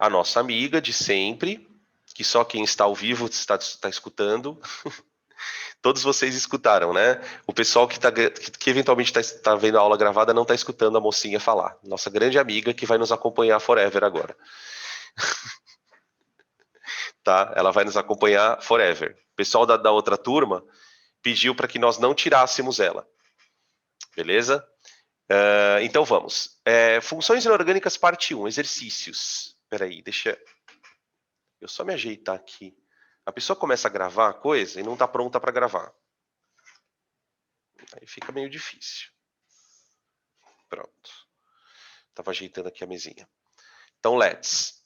a nossa amiga de sempre, que só quem está ao vivo está escutando. Todos vocês escutaram, né? O pessoal que eventualmente está vendo a aula gravada não está escutando a mocinha falar. Nossa grande amiga que vai nos acompanhar forever agora. Tá? Ela vai nos acompanhar forever. O pessoal da outra turma pediu para que nós não tirássemos ela. Beleza? Então vamos. Funções inorgânicas, parte 1, exercícios. Espera aí, deixa eu só me ajeitar aqui. A pessoa começa a gravar a coisa e não está pronta para gravar. Aí fica meio difícil. Pronto. Estava ajeitando aqui a mesinha. Então, let's.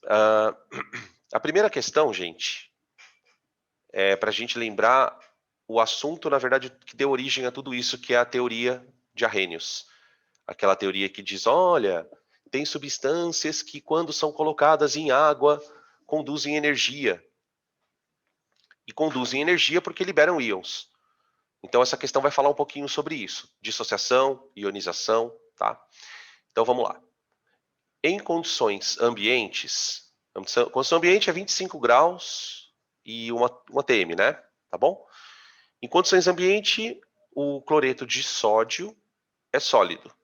A primeira questão, gente, é para a gente lembrar o assunto, na verdade, que deu origem a tudo isso, que é a teoria de Arrhenius. Aquela teoria que diz, olha, tem substâncias que, quando são colocadas em água, conduzem energia. E conduzem energia porque liberam íons. Então, essa questão vai falar um pouquinho sobre isso. Dissociação, ionização, tá? Então, vamos lá. Em condições ambientes, condição ambiente é 25 graus e uma TM, né? Tá bom? Em condições ambiente, o cloreto de sódio é sólido.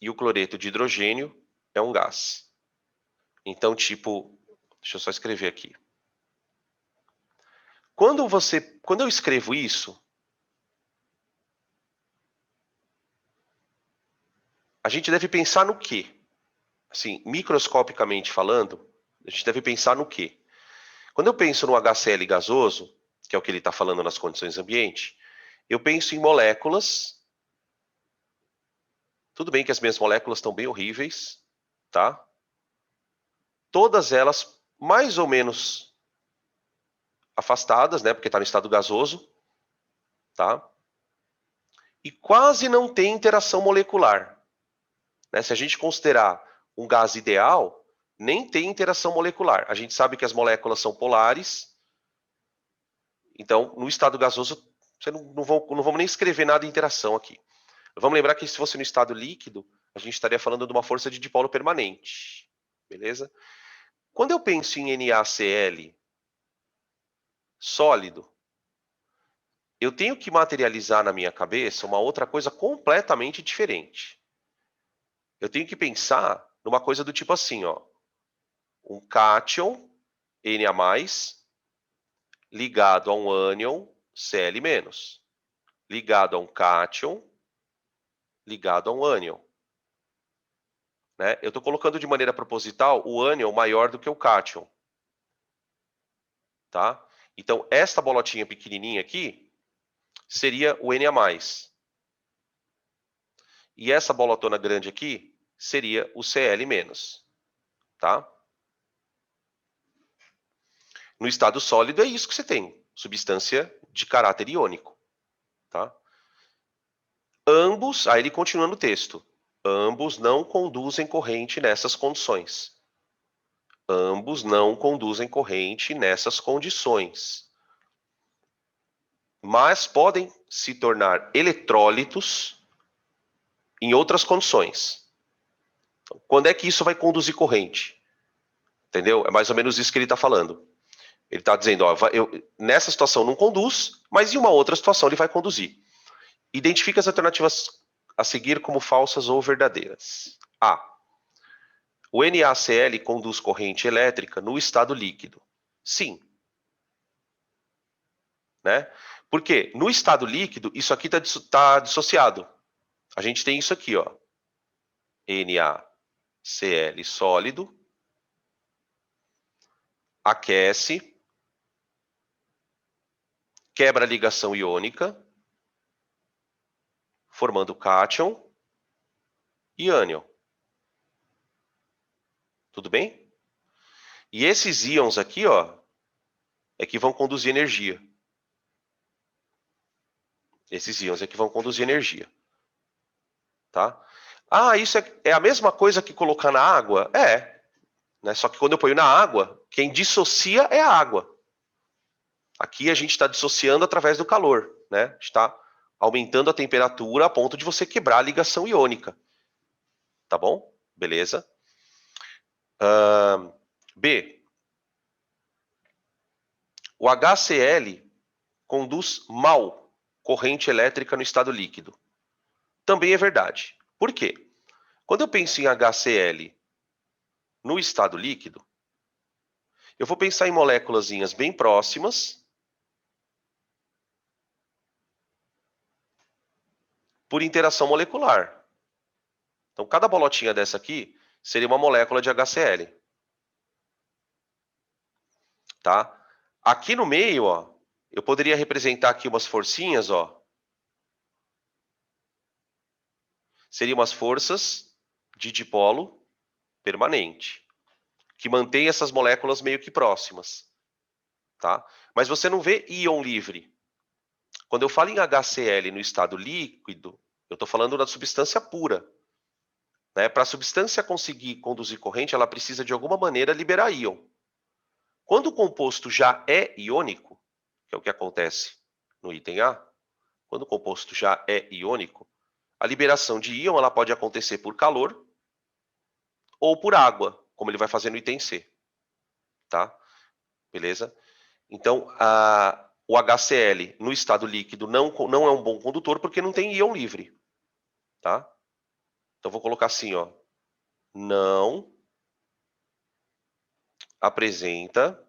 E o cloreto de hidrogênio é um gás. Então, tipo, deixa eu só escrever aqui. Quando eu escrevo isso, a gente deve pensar no quê? Assim, microscopicamente falando, a gente deve pensar no quê? Quando eu penso no HCl gasoso, que é o que ele está falando nas condições ambiente, eu penso em moléculas. Tudo bem que as minhas moléculas estão bem horríveis, tá? Todas elas mais ou menos afastadas, né? Porque está no estado gasoso, tá? E quase não tem interação molecular. Né? Se a gente considerar um gás ideal, nem tem interação molecular. A gente sabe que as moléculas são polares. Então, no estado gasoso, você não vamos nem escrever nada de interação aqui. Vamos lembrar que se fosse no estado líquido, a gente estaria falando de uma força de dipolo permanente. Beleza? Quando eu penso em NaCl sólido, eu tenho que materializar na minha cabeça uma outra coisa completamente diferente. Eu tenho que pensar numa coisa do tipo assim, ó. Um cátion, Na+, ligado a um ânion, Cl-. Ligado a um cátion, ligado a um ânion. Né? Eu estou colocando de maneira proposital o ânion maior do que o cátion. Tá? Então, esta bolotinha pequenininha aqui seria o Na+. E essa bolotona grande aqui seria o Cl-. Tá? No estado sólido é isso que você tem, substância de caráter iônico. Tá? Ambos, aí ele continua no texto, ambos não conduzem corrente nessas condições. Ambos não conduzem corrente nessas condições. Mas podem se tornar eletrólitos em outras condições. Então, quando é que isso vai conduzir corrente? Entendeu? É mais ou menos isso que ele está falando. Ele está dizendo, ó, nessa situação não conduz, mas em uma outra situação ele vai conduzir. Identifique as alternativas a seguir como falsas ou verdadeiras. A. O NaCl conduz corrente elétrica no estado líquido. Sim. Né? Por quê? No estado líquido, isso aqui está dissociado. A gente tem isso aqui, ó. NaCl sólido, aquece, quebra a ligação iônica, formando cátion e ânion. Tudo bem? E esses íons aqui, ó, é que vão conduzir energia. Esses íons é que vão conduzir energia. Tá? Ah, isso é a mesma coisa que colocar na água? É. Né? Só que quando eu ponho na água, quem dissocia é a água. Aqui a gente está dissociando através do calor. Né? Está aumentando a temperatura a ponto de você quebrar a ligação iônica. Tá bom? Beleza? B. O HCl conduz mal corrente elétrica no estado líquido. Também é verdade. Por quê? Quando eu penso em HCl no estado líquido, eu vou pensar em moléculas bem próximas por interação molecular. Então, cada bolotinha dessa aqui seria uma molécula de HCl. Tá? Aqui no meio, ó, eu poderia representar aqui umas forcinhas, ó. Seriam umas forças de dipolo permanente, que mantém essas moléculas meio que próximas. Tá? Mas você não vê íon livre. Quando eu falo em HCl no estado líquido, eu estou falando da substância pura. Né? Para a substância conseguir conduzir corrente, ela precisa de alguma maneira liberar íon. Quando o composto já é iônico, que é o que acontece no item A, quando o composto já é iônico, a liberação de íon ela pode acontecer por calor ou por água, como ele vai fazer no item C. Tá? Beleza? Então, o HCl no estado líquido não é um bom condutor porque não tem íon livre. Tá? Então, vou colocar assim, ó. Não apresenta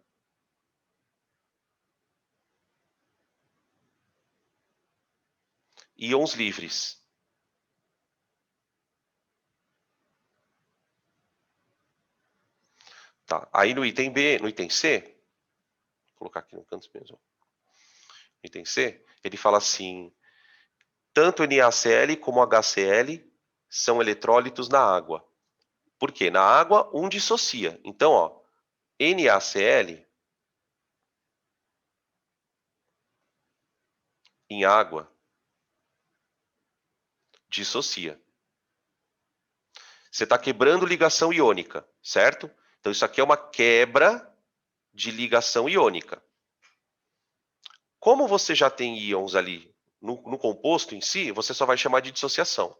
íons livres. Tá? Aí no item B, no item C, vou colocar aqui no canto mesmo. No item C, ele fala assim: tanto NaCl como HCl são eletrólitos na água. Por quê? Na água, um dissocia. Então, ó, NaCl em água dissocia. Você está quebrando ligação iônica, certo? Então, isso aqui é uma quebra de ligação iônica. Como você já tem íons ali no composto em si, você só vai chamar de dissociação.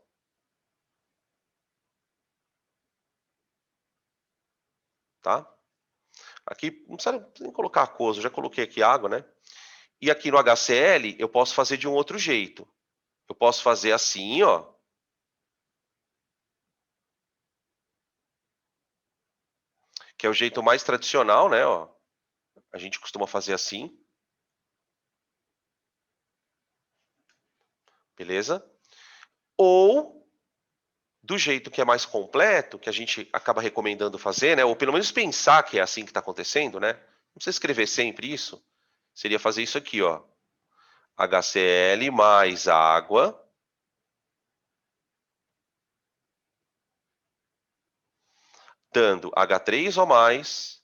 Tá? Aqui não precisa nem colocar aquoso, eu já coloquei aqui água, né? E aqui no HCl eu posso fazer de um outro jeito. Eu posso fazer assim, ó. Que é o jeito mais tradicional, né? Ó. A gente costuma fazer assim. Beleza? Ou do jeito que é mais completo, que a gente acaba recomendando fazer, né? Ou pelo menos pensar que é assim que está acontecendo, né? Não precisa escrever sempre isso. Seria fazer isso aqui, ó. HCl mais água dando H3O mais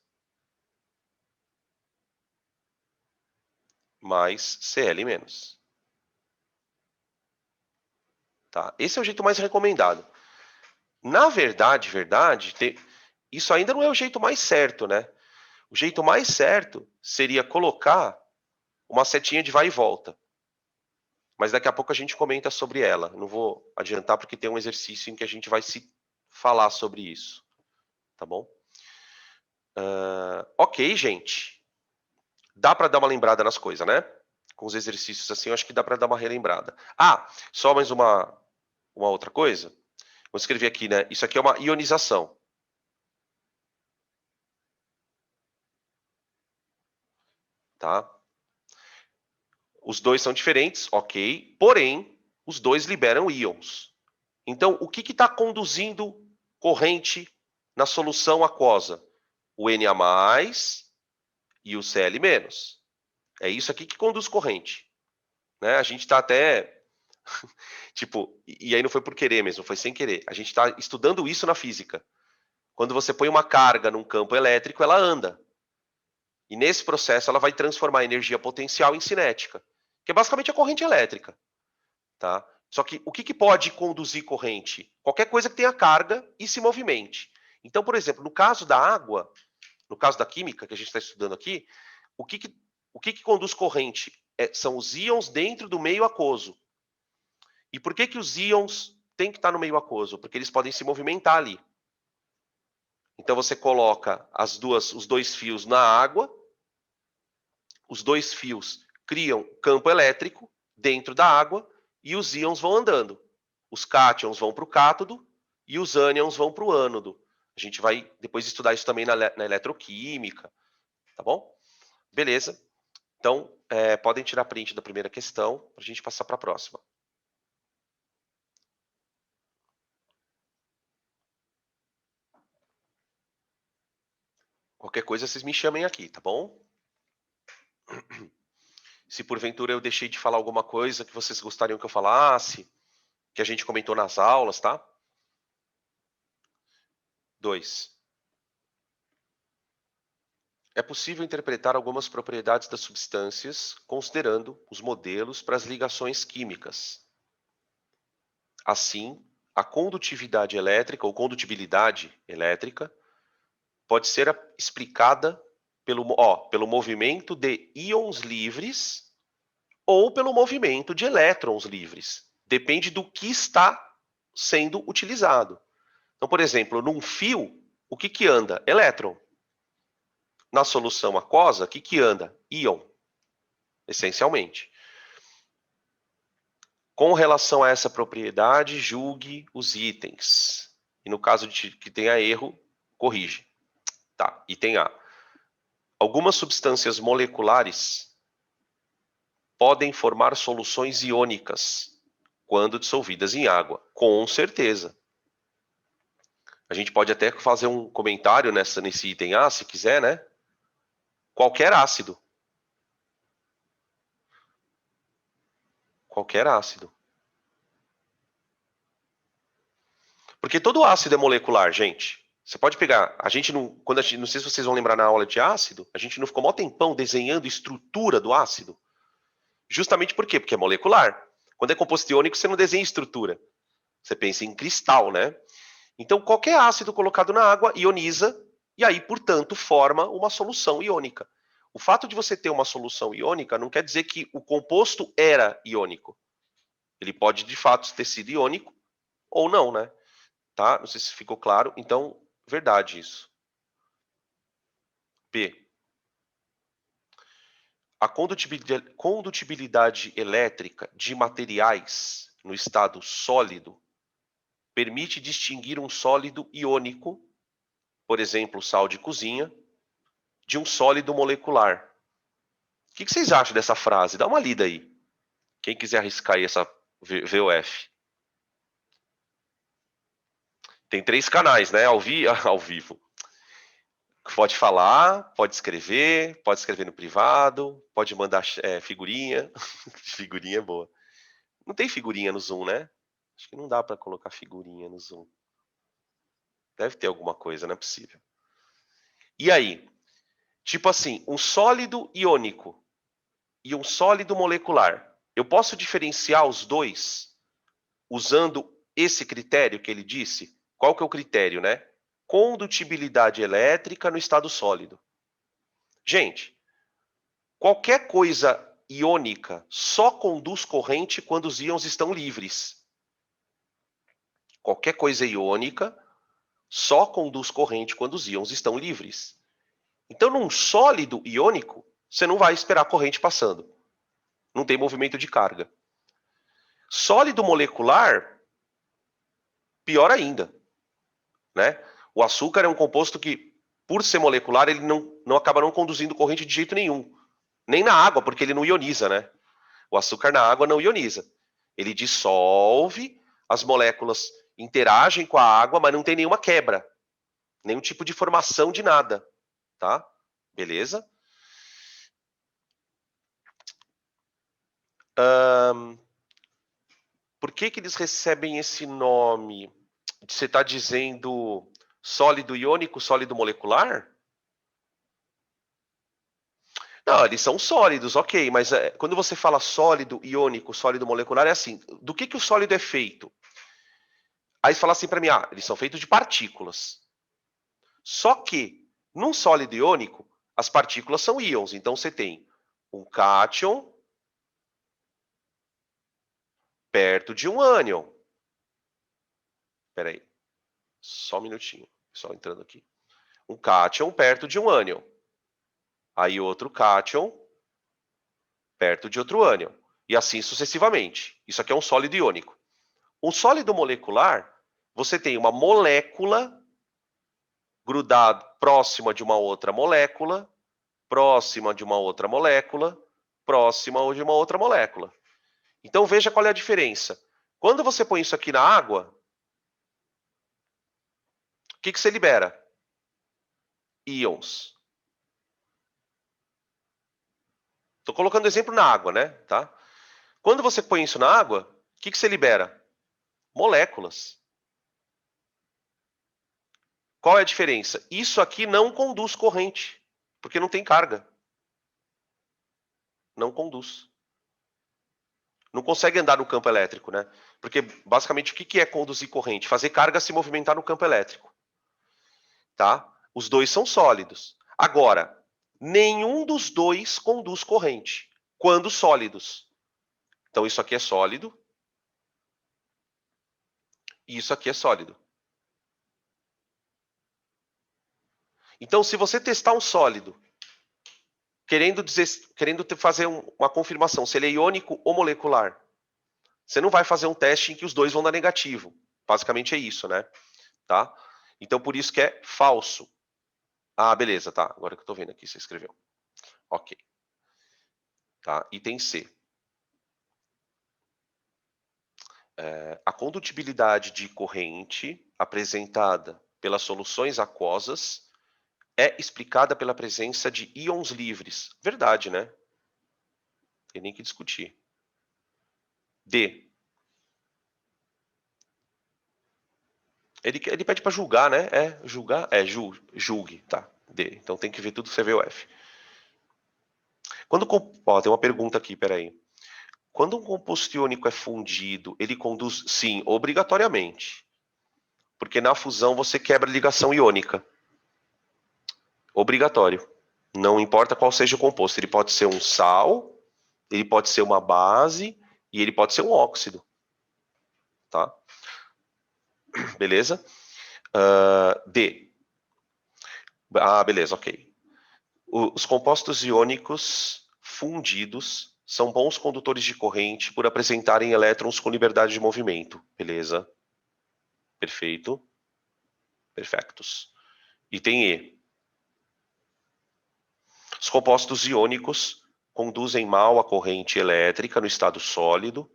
Cl menos. Tá? Esse é o jeito mais recomendado. Na verdade, isso ainda não é o jeito mais certo, né? O jeito mais certo seria colocar uma setinha de vai e volta. Mas daqui a pouco a gente comenta sobre ela. Não vou adiantar porque tem um exercício em que a gente vai se falar sobre isso. Tá bom? Ok, gente. Dá para dar uma lembrada nas coisas, né? Com os exercícios assim, eu acho que dá para dar uma relembrada. Ah, só mais uma outra coisa. Vou escrever aqui, né? Isso aqui é uma ionização. Tá? Os dois são diferentes, ok. Porém, os dois liberam íons. Então, o que está conduzindo corrente na solução aquosa? O Na+, e o Cl-. É isso aqui que conduz corrente. Né? A gente está até... tipo, e aí não foi por querer mesmo, foi sem querer. A gente está estudando isso na física. Quando você põe uma carga num campo elétrico, ela anda. E nesse processo, ela vai transformar a energia potencial em cinética, que é basicamente a corrente elétrica. Tá? Só que o que pode conduzir corrente? Qualquer coisa que tenha carga e se movimente. Então, por exemplo, no caso da água, no caso da química que a gente está estudando aqui, o que conduz corrente? São os íons dentro do meio aquoso. E por que os íons têm que estar no meio aquoso? Porque eles podem se movimentar ali. Então você coloca os dois fios na água, os dois fios criam campo elétrico dentro da água e os íons vão andando. Os cátions vão para o cátodo e os ânions vão para o ânodo. A gente vai depois estudar isso também na eletroquímica, tá bom? Beleza. Então, podem tirar print da primeira questão para a gente passar para a próxima. Qualquer coisa, vocês me chamem aqui, tá bom? Se porventura eu deixei de falar alguma coisa que vocês gostariam que eu falasse, que a gente comentou nas aulas, tá? 2. É possível interpretar algumas propriedades das substâncias considerando os modelos para as ligações químicas. Assim, a condutividade elétrica ou condutibilidade elétrica pode ser explicada pelo movimento de íons livres ou pelo movimento de elétrons livres. Depende do que está sendo utilizado. Então, por exemplo, num fio, o que anda? Elétron. Na solução aquosa, o que anda? Íon, essencialmente. Com relação a essa propriedade, julgue os itens. E no caso de que tenha erro, corrige. Tá, item A. Algumas substâncias moleculares podem formar soluções iônicas quando dissolvidas em água. Com certeza. A gente pode até fazer um comentário nesse item A, se quiser, né? Qualquer ácido. Qualquer ácido. Porque todo ácido é molecular, gente. Você pode pegar, não sei se vocês vão lembrar na aula de ácido, a gente não ficou mó tempão desenhando estrutura do ácido. Justamente por quê? Porque é molecular. Quando é composto iônico, você não desenha estrutura. Você pensa em cristal, né? Então, qualquer ácido colocado na água ioniza e aí, portanto, forma uma solução iônica. O fato de você ter uma solução iônica não quer dizer que o composto era iônico. Ele pode, de fato, ter sido iônico ou não, né? Tá? Não sei se ficou claro. Então, verdade isso. B. A condutibilidade elétrica de materiais no estado sólido permite distinguir um sólido iônico, por exemplo, sal de cozinha, de um sólido molecular. O que vocês acham dessa frase? Dá uma lida aí. Quem quiser arriscar aí essa VOF. Tem 3 canais, né? Ao vivo. Pode falar, pode escrever no privado, pode mandar figurinha. Figurinha é boa. Não tem figurinha no Zoom, né? Acho que não dá para colocar figurinha no Zoom. Deve ter alguma coisa, não é possível. E aí? Tipo assim, um sólido iônico e um sólido molecular. Eu posso diferenciar os dois usando esse critério que ele disse? Qual que é o critério, né? Condutibilidade elétrica no estado sólido. Gente, qualquer coisa iônica só conduz corrente quando os íons estão livres. Qualquer coisa iônica só conduz corrente quando os íons estão livres. Então, num sólido iônico, você não vai esperar a corrente passando. Não tem movimento de carga. Sólido molecular, pior ainda, né? O açúcar é um composto que, por ser molecular, ele não acaba não conduzindo corrente de jeito nenhum. Nem na água, porque ele não ioniza, né? O açúcar na água não ioniza. Ele dissolve, as moléculas interagem com a água, mas não tem nenhuma quebra. Nenhum tipo de formação de nada. Tá? Beleza? Por que eles recebem esse nome? Você está dizendo sólido iônico, sólido molecular? Não, eles são sólidos, ok, mas quando você fala sólido iônico, sólido molecular, é assim, do que o sólido é feito? Aí você fala assim para mim, eles são feitos de partículas. Só que, num sólido iônico, as partículas são íons, então você tem um cátion perto de um ânion. Espera aí, só um minutinho, só entrando aqui. um cátion perto de um ânion. Aí outro cátion perto de outro ânion. E assim sucessivamente. Isso aqui é um sólido iônico. Um sólido molecular, você tem uma molécula grudada próxima de uma outra molécula, próxima de uma outra molécula, próxima de uma outra molécula. Então veja qual é a diferença. Quando você põe isso aqui na água, o que você libera? Íons. Estou colocando exemplo na água, né? Tá? Quando você põe isso na água, o que você libera? Moléculas. Qual é a diferença? Isso aqui não conduz corrente, porque não tem carga. Não conduz. Não consegue andar no campo elétrico, né? Porque, basicamente, o que é conduzir corrente? Fazer carga se movimentar no campo elétrico. Tá? Os dois são sólidos. Agora, nenhum dos dois conduz corrente, quando sólidos. Então, isso aqui é sólido. E isso aqui é sólido. Então, se você testar um sólido, querendo fazer uma confirmação se ele é iônico ou molecular, você não vai fazer um teste em que os dois vão dar negativo. Basicamente é isso, né? Tá? Então, por isso que é falso. Ah, beleza, tá. Agora que eu estou vendo aqui, você escreveu. Ok. Tá? Item C. A condutibilidade de corrente apresentada pelas soluções aquosas é explicada pela presença de íons livres. Verdade, né? Tem nem que discutir. D. Ele pede para julgar, né? Julgar? Julgue, tá. D. Então tem que ver tudo CVOF. Tem uma pergunta aqui, peraí. Quando um composto iônico é fundido, ele conduz? Sim, obrigatoriamente. Porque na fusão você quebra a ligação iônica. Obrigatório. Não importa qual seja o composto. Ele pode ser um sal, ele pode ser uma base e ele pode ser um óxido. Tá? Beleza? D. Ah, beleza, ok. Os compostos iônicos fundidos são bons condutores de corrente por apresentarem elétrons com liberdade de movimento. Beleza? Perfeito. Perfectos. Item E. Os compostos iônicos conduzem mal a corrente elétrica no estado sólido,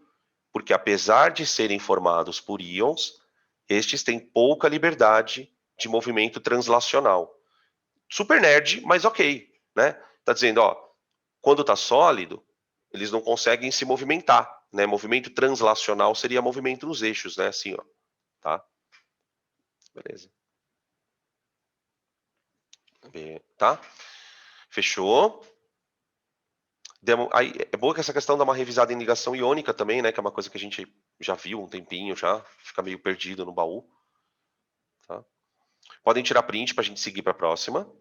porque apesar de serem formados por íons, estes têm pouca liberdade de movimento translacional. Super nerd, mas ok, né? Tá dizendo, ó, quando tá sólido, eles não conseguem se movimentar, né? Movimento translacional seria movimento nos eixos, né? Assim, ó, tá? Beleza. Tá? Fechou? Aí, é bom que essa questão dá uma revisada em ligação iônica também, né? Que é uma coisa que a gente já viu um tempinho já, fica meio perdido no baú. Tá? Podem tirar print para a gente seguir para a próxima.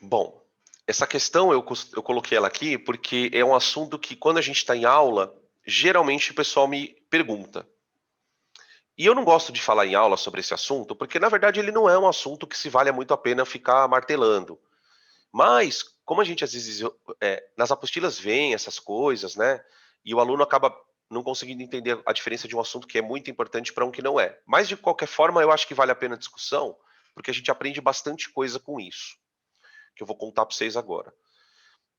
Bom, essa questão eu coloquei ela aqui porque é um assunto que quando a gente está em aula, geralmente o pessoal me pergunta. E eu não gosto de falar em aula sobre esse assunto, porque na verdade ele não é um assunto que se vale muito a pena ficar martelando. Mas, como a gente às vezes nas apostilas vem essas coisas, né? E o aluno acaba não conseguindo entender a diferença de um assunto que é muito importante para um que não é. Mas, de qualquer forma, eu acho que vale a pena a discussão, porque a gente aprende bastante coisa com isso, que eu vou contar para vocês agora.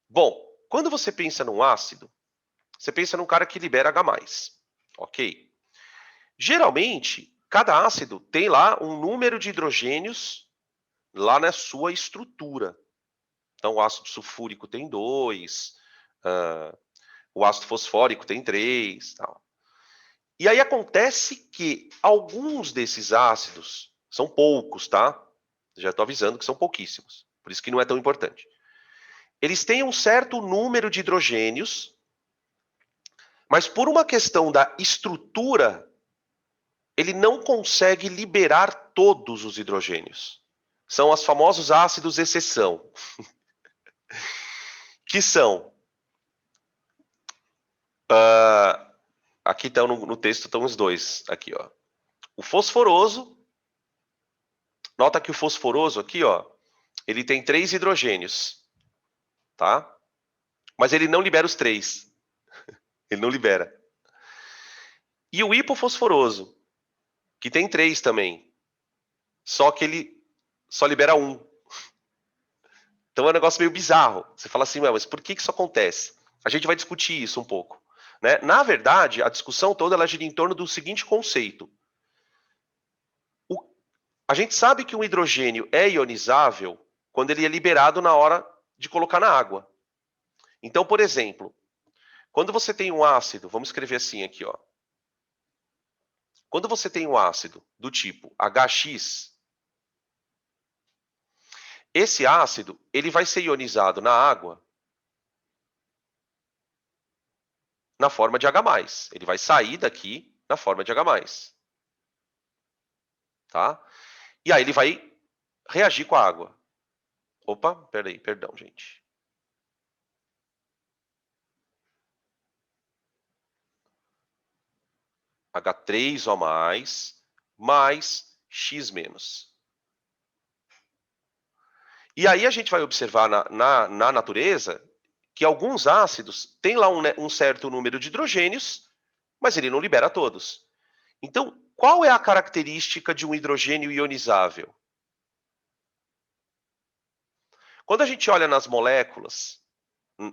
Bom, quando você pensa num ácido, você pensa num cara que libera H+, ok? Geralmente, cada ácido tem lá um número de hidrogênios lá na sua estrutura. Então, o ácido sulfúrico tem 2, o ácido fosfórico tem 3. Tal. E aí acontece que alguns desses ácidos, são poucos, tá? Já estou avisando que são pouquíssimos, por isso que não é tão importante. Eles têm um certo número de hidrogênios, mas por uma questão da estrutura, ele não consegue liberar todos os hidrogênios. São os famosos ácidos exceção. Que são... aqui estão no texto, estão os dois. Aqui, ó. O fosforoso. Nota que o fosforoso aqui, ó, ele tem 3 hidrogênios. Tá? Mas ele não libera os 3. Ele não libera. E o hipofosforoso, que tem 3 também. Só que ele só libera 1. Então é um negócio meio bizarro. Você fala assim, mas por que isso acontece? A gente vai discutir isso um pouco. Né? Na verdade, a discussão toda ela gira em torno do seguinte conceito. A gente sabe que um hidrogênio é ionizável quando ele é liberado na hora de colocar na água. Então, por exemplo, quando você tem um ácido, vamos escrever assim aqui, ó. Quando você tem um ácido do tipo HX, esse ácido ele vai ser ionizado na água na forma de H+. Ele vai sair daqui na forma de H+. Tá? E aí ele vai reagir com a água. Opa, peraí, perdão, gente. H3O+, mais X-. E aí a gente vai observar na natureza que alguns ácidos têm lá um certo número de hidrogênios, mas ele não libera todos. Então, qual é a característica de um hidrogênio ionizável? Quando a gente olha nas moléculas,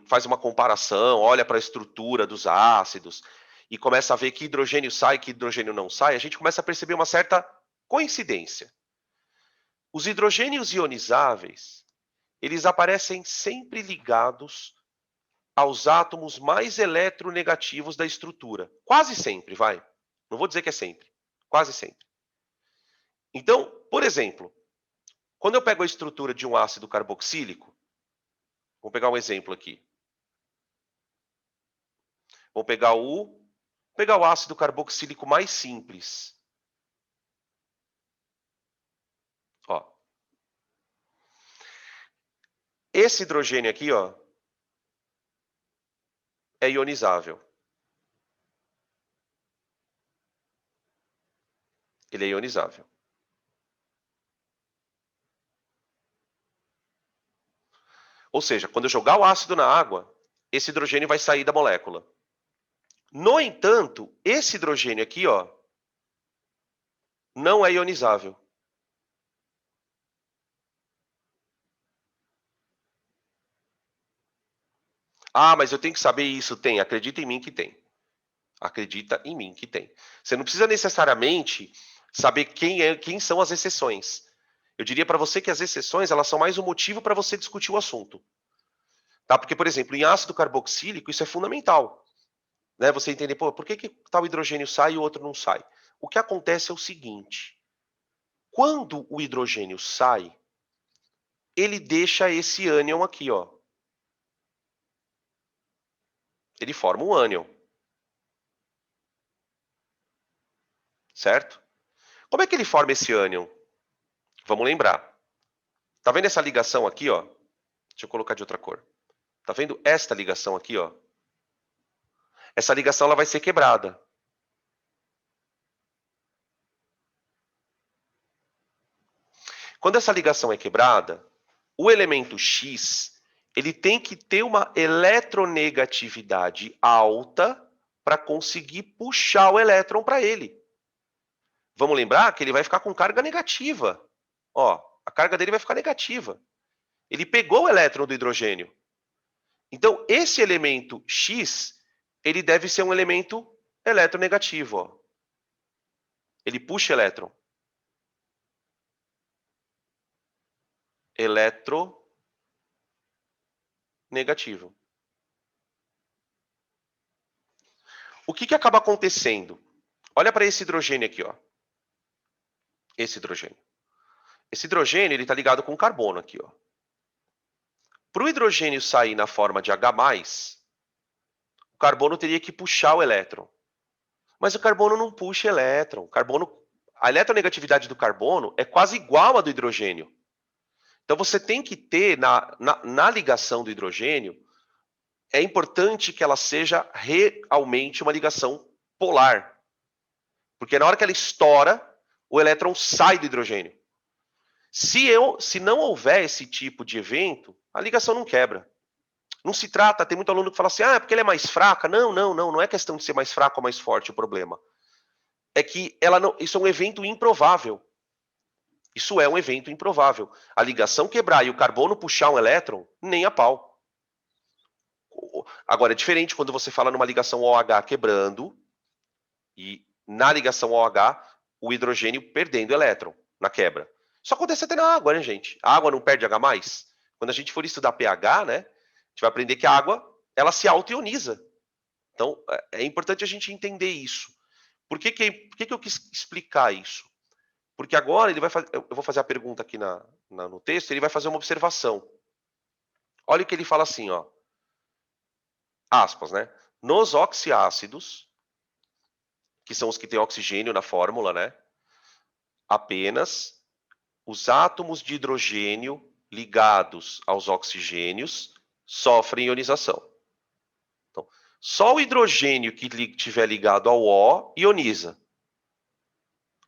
faz uma comparação, olha para a estrutura dos ácidos e começa a ver que hidrogênio sai, que hidrogênio não sai, a gente começa a perceber uma certa coincidência. Os hidrogênios ionizáveis, eles aparecem sempre ligados aos átomos mais eletronegativos da estrutura. Quase sempre, vai. Não vou dizer que é sempre. Quase sempre. Então, por exemplo, quando eu pego a estrutura de um ácido carboxílico, vou pegar um exemplo aqui. Vou pegar o ácido carboxílico mais simples. Ó. Esse hidrogênio aqui, ó, é ionizável. Ele é ionizável. Ou seja, quando eu jogar o ácido na água, esse hidrogênio vai sair da molécula. No entanto, esse hidrogênio aqui, ó, não é ionizável. Ah, mas eu tenho que saber isso. Tem. Acredita em mim que tem. Acredita em mim que tem. Você não precisa necessariamente saber quem são as exceções. Eu diria para você que as exceções elas são mais um motivo para você discutir o assunto. Tá? Porque, por exemplo, em ácido carboxílico, isso é fundamental. Né? Você entender, pô, por que tal hidrogênio sai e o outro não sai? O que acontece é o seguinte. Quando o hidrogênio sai, ele deixa esse ânion aqui, ó. Ele forma um ânion. Certo? Como é que ele forma esse ânion? Vamos lembrar. Tá vendo essa ligação aqui, ó? Deixa eu colocar de outra cor. Tá vendo esta ligação aqui, ó? Essa ligação ela vai ser quebrada. Quando essa ligação é quebrada, o elemento X, ele tem que ter uma eletronegatividade alta para conseguir puxar o elétron para ele. Vamos lembrar que ele vai ficar com carga negativa. Ó, a carga dele vai ficar negativa. Ele pegou o elétron do hidrogênio. Então, esse elemento X, ele deve ser um elemento eletronegativo. Ó. Ele puxa elétron. Eletronegativo. O que acaba acontecendo? Olha para esse hidrogênio aqui, ó. Esse hidrogênio. Esse hidrogênio ele está ligado com carbono aqui, ó. Para o hidrogênio sair na forma de H+, o carbono teria que puxar o elétron. Mas o carbono não puxa elétron. O carbono, a eletronegatividade do carbono é quase igual à do hidrogênio. Então, você tem que ter, na ligação do hidrogênio, é importante que ela seja realmente uma ligação polar. Porque na hora que ela estoura, o elétron sai do hidrogênio. Se não houver esse tipo de evento, a ligação não quebra. Não se trata, tem muito aluno que fala assim, é porque ela é mais fraca. Não é questão de ser mais fraca ou mais forte o problema. É que isso é um evento improvável. Isso é um evento improvável. A ligação quebrar e o carbono puxar um elétron, nem a pau. Agora, é diferente quando você fala numa ligação OH quebrando e na ligação OH o hidrogênio perdendo elétron na quebra. Isso acontece até na água, né, gente? A água não perde H+. Quando a gente for estudar pH, né, a gente vai aprender que a água ela se auto-ioniza. Então, é importante a gente entender isso. Por que eu quis explicar isso? Porque agora eu vou fazer a pergunta aqui no texto, ele vai fazer uma observação. Olha o que ele fala assim, ó. Aspas, né? Nos oxiácidos, que são os que têm oxigênio na fórmula, né? Apenas os átomos de hidrogênio ligados aos oxigênios sofrem ionização. Então, só o hidrogênio que estiver ligado ao O ioniza.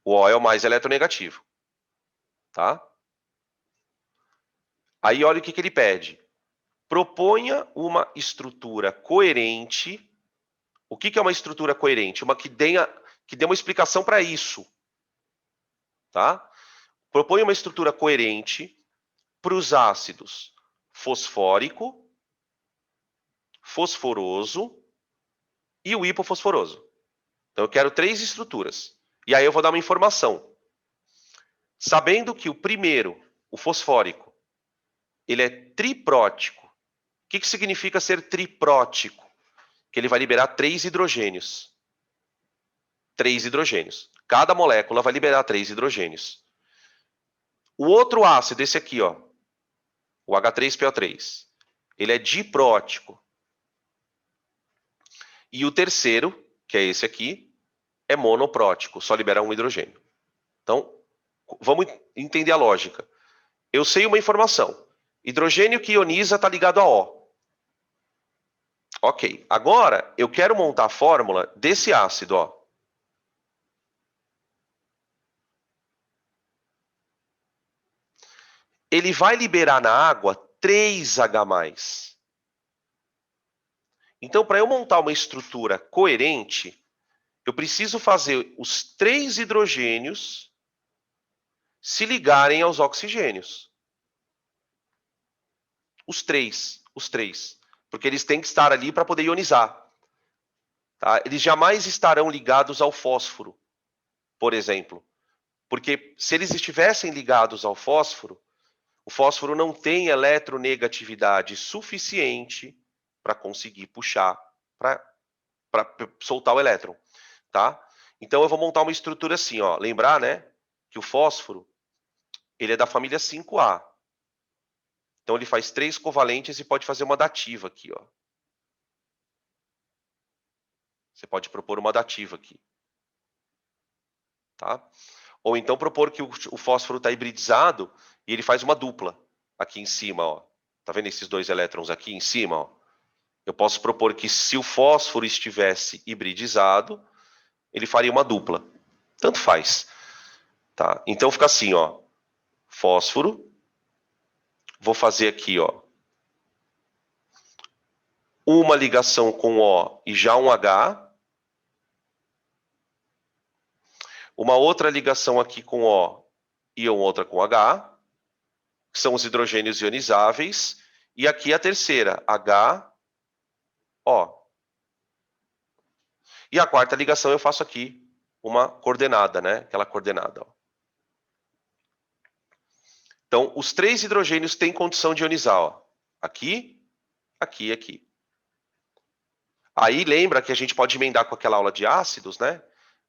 O O é o mais eletronegativo. Tá? Aí olha o que ele pede. Proponha uma estrutura coerente. O que é uma estrutura coerente? Uma que dê uma explicação para isso. Tá? Proponha uma estrutura coerente para os ácidos fosfórico, fosforoso e o hipofosforoso. Então eu quero 3 estruturas. E aí eu vou dar uma informação. Sabendo que o primeiro, o fosfórico, ele é triprótico. O que significa ser triprótico? Que ele vai liberar 3 hidrogênios. 3 hidrogênios. Cada molécula vai liberar 3 hidrogênios. O outro ácido, esse aqui, ó, o H3PO3, ele é diprótico. E o terceiro, que é esse aqui, é monoprótico, só libera um hidrogênio. Então, vamos entender a lógica. Eu sei uma informação. Hidrogênio que ioniza está ligado a O. Ok. Agora, eu quero montar a fórmula desse ácido, ó. Ele vai liberar na água 3H+. Então, para eu montar uma estrutura coerente, eu preciso fazer os 3 hidrogênios se ligarem aos oxigênios. Os três. Porque eles têm que estar ali para poder ionizar. Tá? Eles jamais estarão ligados ao fósforo, por exemplo. Porque se eles estivessem ligados ao fósforo, o fósforo não tem eletronegatividade suficiente para conseguir puxar, para soltar o elétron. Tá? Então eu vou montar uma estrutura assim, ó. Lembrar, né, que o fósforo ele é da família 5A. Então ele faz 3 covalentes e pode fazer uma dativa aqui, ó. Você pode propor uma dativa aqui. Tá? Ou então propor que o fósforo está hibridizado e ele faz uma dupla aqui em cima, ó. Tá vendo esses 2 elétrons aqui em cima, ó? Eu posso propor que se o fósforo estivesse hibridizado, ele faria uma dupla. Tanto faz. Tá? Então fica assim, ó. Fósforo. Vou fazer aqui, ó. Uma ligação com O e já um H. Uma outra ligação aqui com O e outra com H, que são os hidrogênios ionizáveis. E aqui a terceira, HO. E a quarta ligação eu faço aqui uma coordenada, né? Aquela coordenada. Ó. Então, os 3 hidrogênios têm condição de ionizar. Ó. Aqui, aqui e aqui. Aí lembra que a gente pode emendar com aquela aula de ácidos, né?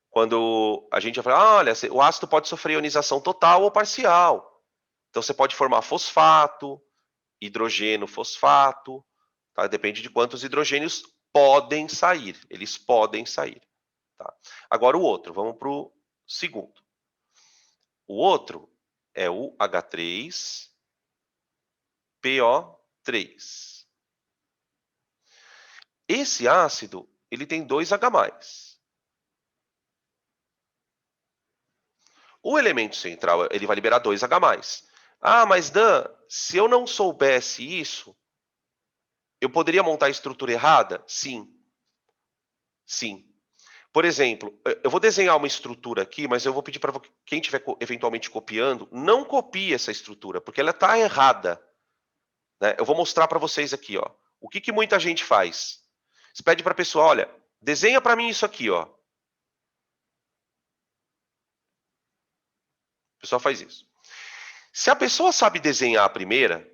Quando a gente vai falar, olha, o ácido pode sofrer ionização total ou parcial. Então você pode formar fosfato, hidrogênio fosfato, tá? Depende de quantos hidrogênios podem sair. Eles podem sair. Tá? Agora o outro, vamos para o segundo. O outro é o H3PO3. Esse ácido, ele tem 2 H+. O elemento central, ele vai liberar 2 H+. Ah, mas Dan, se eu não soubesse isso, eu poderia montar a estrutura errada? Sim. Sim. Por exemplo, eu vou desenhar uma estrutura aqui, mas eu vou pedir para quem estiver eventualmente copiando, não copie essa estrutura, porque ela está errada. Né? Eu vou mostrar para vocês aqui, ó. O que muita gente faz? Você pede para a pessoa, olha, desenha para mim isso aqui, ó. A pessoa faz isso. Se a pessoa sabe desenhar a primeira,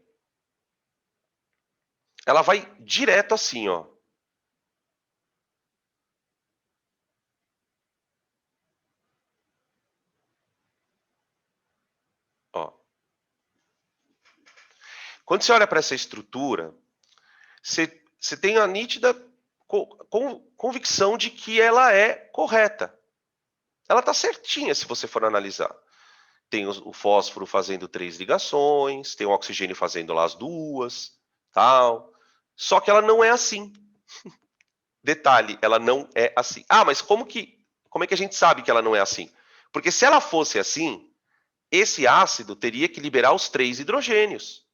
ela vai direto assim, ó. Ó. Quando você olha para essa estrutura, você tem a nítida convicção de que ela é correta. Ela está certinha se você for analisar. Tem o fósforo fazendo 3 ligações, tem o oxigênio fazendo lá as 2, tal. Só que ela não é assim. Detalhe, ela não é assim. Ah, mas como é que a gente sabe que ela não é assim? Porque se ela fosse assim, esse ácido teria que liberar os 3 hidrogênios.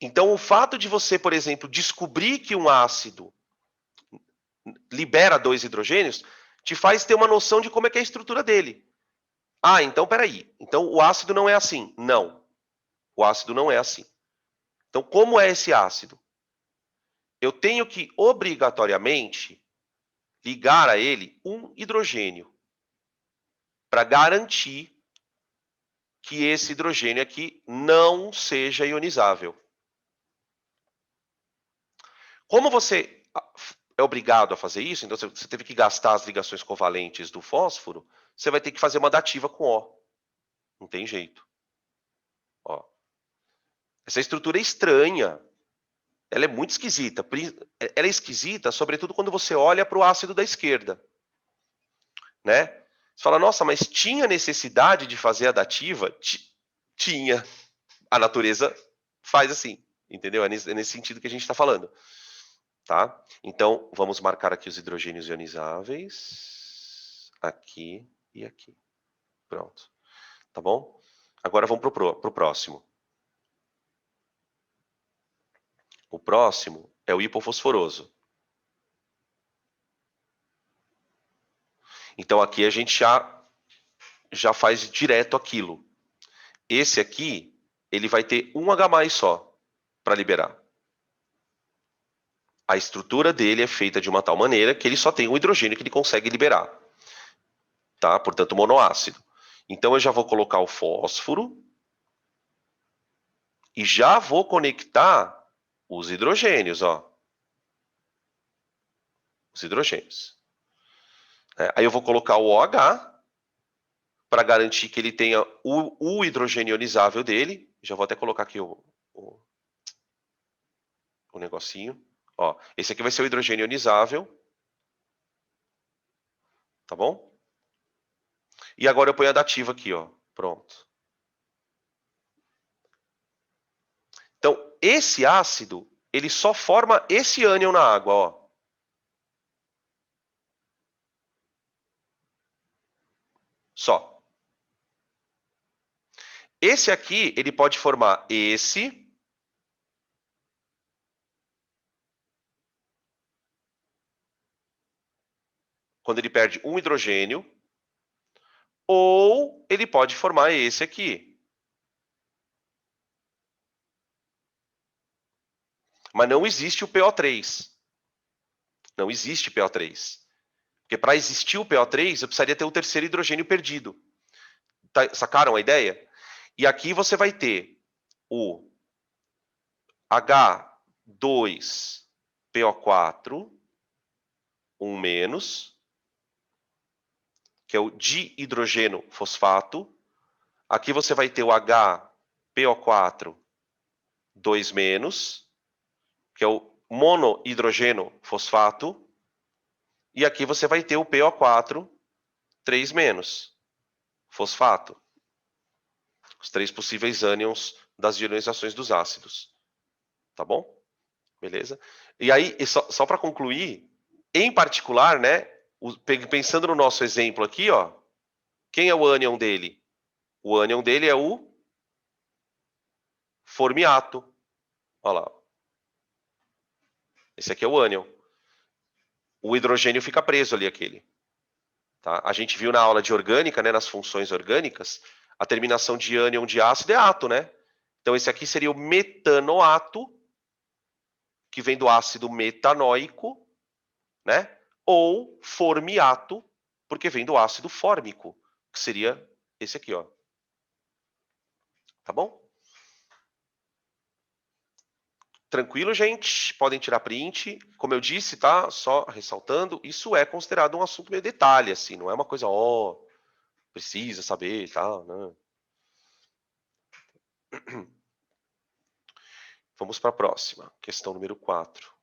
Então, o fato de você, por exemplo, descobrir que um ácido libera 2 hidrogênios, te faz ter uma noção de como é que é a estrutura dele. Ah, então peraí. Então o ácido não é assim. Não. O ácido não é assim. Então, como é esse ácido? Eu tenho que, obrigatoriamente, ligar a ele um hidrogênio para garantir que esse hidrogênio aqui não seja ionizável. Como você é obrigado a fazer isso, então você teve que gastar as ligações covalentes do fósforo, você vai ter que fazer uma dativa com O. Não tem jeito. Ó. Essa estrutura é estranha. Ela é muito esquisita. Ela é esquisita, sobretudo quando você olha para o ácido da esquerda. Né? Você fala, nossa, mas tinha necessidade de fazer a dativa? Tinha. A natureza faz assim, entendeu? É nesse sentido que a gente está falando. Tá? Então, vamos marcar aqui os hidrogênios ionizáveis. Aqui e aqui. Pronto. Tá bom? Agora vamos para o próximo. O próximo é o hipofosforoso. Então, aqui a gente já faz direto aquilo. Esse aqui, ele vai ter um H+ só para liberar. A estrutura dele é feita de uma tal maneira que ele só tem um hidrogênio que ele consegue liberar. Tá? Portanto, monoácido. Então, eu já vou colocar o fósforo e já vou conectar os hidrogênios, ó. Os hidrogênios. Aí eu vou colocar o OH para garantir que ele tenha o hidrogênio ionizável dele. Já vou até colocar aqui o negocinho. Ó, esse aqui vai ser o hidrogênio ionizável. Tá bom? E agora eu ponho a dativa aqui, ó. Pronto. Então, esse ácido, ele só forma esse ânion na água, ó. Só. Esse aqui, ele pode formar esse. Quando ele perde um hidrogênio. Ou ele pode formar esse aqui. Mas não existe o PO3. Não existe PO3. Porque para existir o PO3, eu precisaria ter o terceiro hidrogênio perdido. Tá, sacaram a ideia? E aqui você vai ter o H2PO4, um menos, que é o dihidrogênio fosfato. Aqui você vai ter o HPO4, 2 menos, que é o monohidrogênio fosfato. E aqui você vai ter o PO4, 3 menos. Fosfato. Os 3 possíveis ânions das ionizações dos ácidos. Tá bom? Beleza? E aí, só para concluir, em particular, né, pensando no nosso exemplo aqui, ó, quem é o ânion dele? O ânion dele é o formiato. Olha lá. Esse aqui é o ânion. O hidrogênio fica preso ali, aquele. Tá? A gente viu na aula de orgânica, né, nas funções orgânicas, a terminação de ânion de ácido é ato, né? Então esse aqui seria o metanoato, que vem do ácido metanoico, né? Ou formiato, porque vem do ácido fórmico, que seria esse aqui, ó. Tá bom? Tranquilo, gente? Podem tirar print. Como eu disse, tá? Só ressaltando, isso é considerado um assunto meio detalhe, assim, não é uma coisa, ó, precisa saber e tal, né? Vamos para a próxima, questão número 4.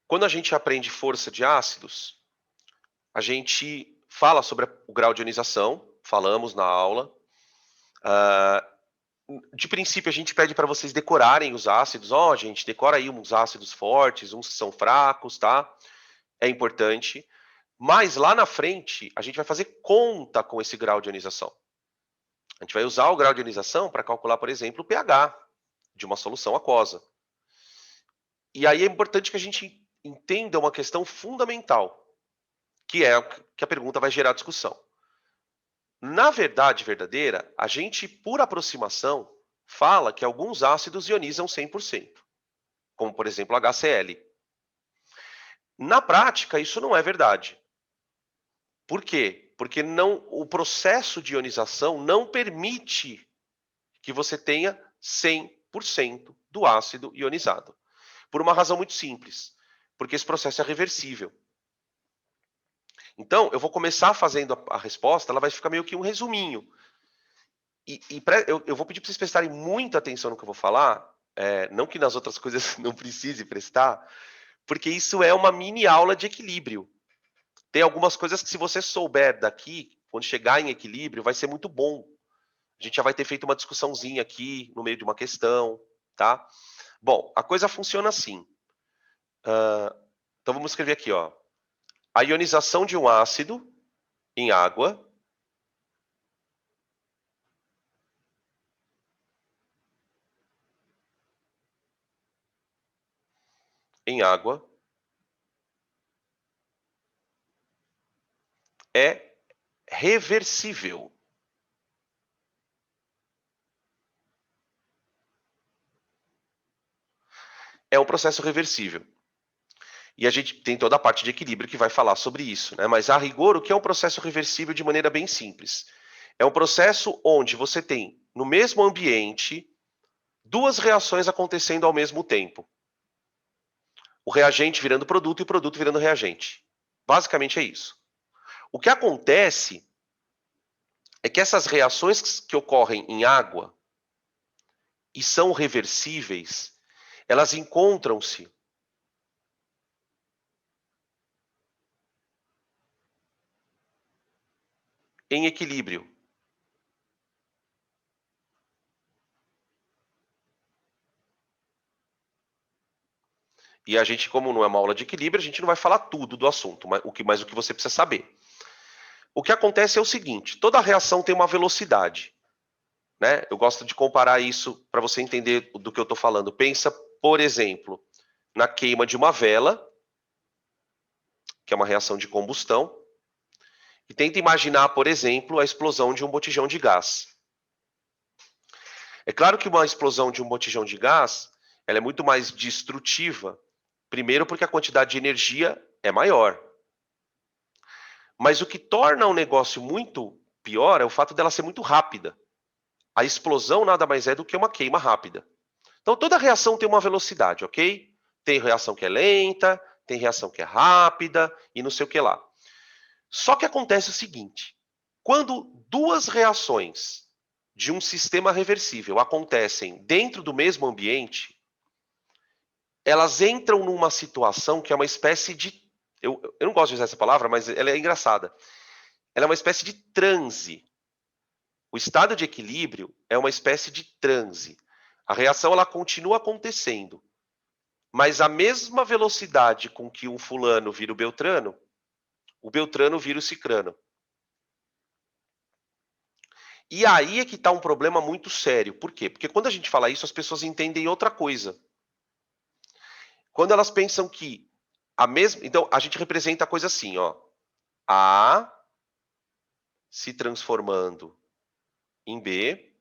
Quando a gente aprende força de ácidos, a gente fala sobre o grau de ionização, falamos na aula. De princípio, a gente pede para vocês decorarem os ácidos. Ó, gente, decora aí uns ácidos fortes, uns que são fracos, tá? É importante. Mas lá na frente, a gente vai fazer conta com esse grau de ionização. A gente vai usar o grau de ionização para calcular, por exemplo, o pH de uma solução aquosa. E aí é importante que a gente entenda uma questão fundamental, que é que a pergunta vai gerar discussão. Na verdade verdadeira, a gente, por aproximação, fala que alguns ácidos ionizam 100%, como, por exemplo, HCl. Na prática, isso não é verdade. Por quê? Porque o processo de ionização não permite que você tenha 100% do ácido ionizado. Por uma razão muito simples, porque esse processo é reversível. Então, eu vou começar fazendo a resposta, ela vai ficar meio que um resuminho. Eu vou pedir para vocês prestarem muita atenção no que eu vou falar, não que nas outras coisas não precise prestar, porque isso é uma mini aula de equilíbrio. Tem algumas coisas que, se você souber daqui, quando chegar em equilíbrio, vai ser muito bom. A gente já vai ter feito uma discussãozinha aqui, no meio de uma questão, tá? Bom, a coisa funciona assim. Então, vamos escrever aqui, ó. A ionização de um ácido em água é reversível. É um processo reversível. E a gente tem toda a parte de equilíbrio que vai falar sobre isso, né? Mas, a rigor, o que é um processo reversível de maneira bem simples? É um processo onde você tem, no mesmo ambiente, duas reações acontecendo ao mesmo tempo. O reagente virando produto e o produto virando reagente. Basicamente é isso. O que acontece é que essas reações que ocorrem em água e são reversíveis, elas encontram-se em equilíbrio. E a gente, como não é uma aula de equilíbrio, a gente não vai falar tudo do assunto, mas o que você precisa saber. O que acontece é o seguinte, toda reação tem uma velocidade, né? Eu gosto de comparar isso para você entender do que eu estou falando. Pensa, por exemplo, na queima de uma vela, que é uma reação de combustão, e tenta imaginar, por exemplo, a explosão de um botijão de gás. É claro que uma explosão de um botijão de gás, ela é muito mais destrutiva, primeiro porque a quantidade de energia é maior. Mas o que torna o negócio muito pior é o fato dela ser muito rápida. A explosão nada mais é do que uma queima rápida. Então, toda reação tem uma velocidade, ok? Tem reação que é lenta, tem reação que é rápida e não sei o que lá. Só que acontece o seguinte, quando duas reações de um sistema reversível acontecem dentro do mesmo ambiente, elas entram numa situação que é uma espécie de... Eu não gosto de usar essa palavra, mas ela é engraçada. Ela é uma espécie de transe. O estado de equilíbrio é uma espécie de transe. A reação ela continua acontecendo, mas a mesma velocidade com que um fulano vira o Beltrano vira o Cicrano. E aí é que está um problema muito sério. Por quê? Porque quando a gente fala isso, as pessoas entendem outra coisa. Quando elas pensam que a mesma... Então, a gente representa a coisa assim, ó. A se transformando em B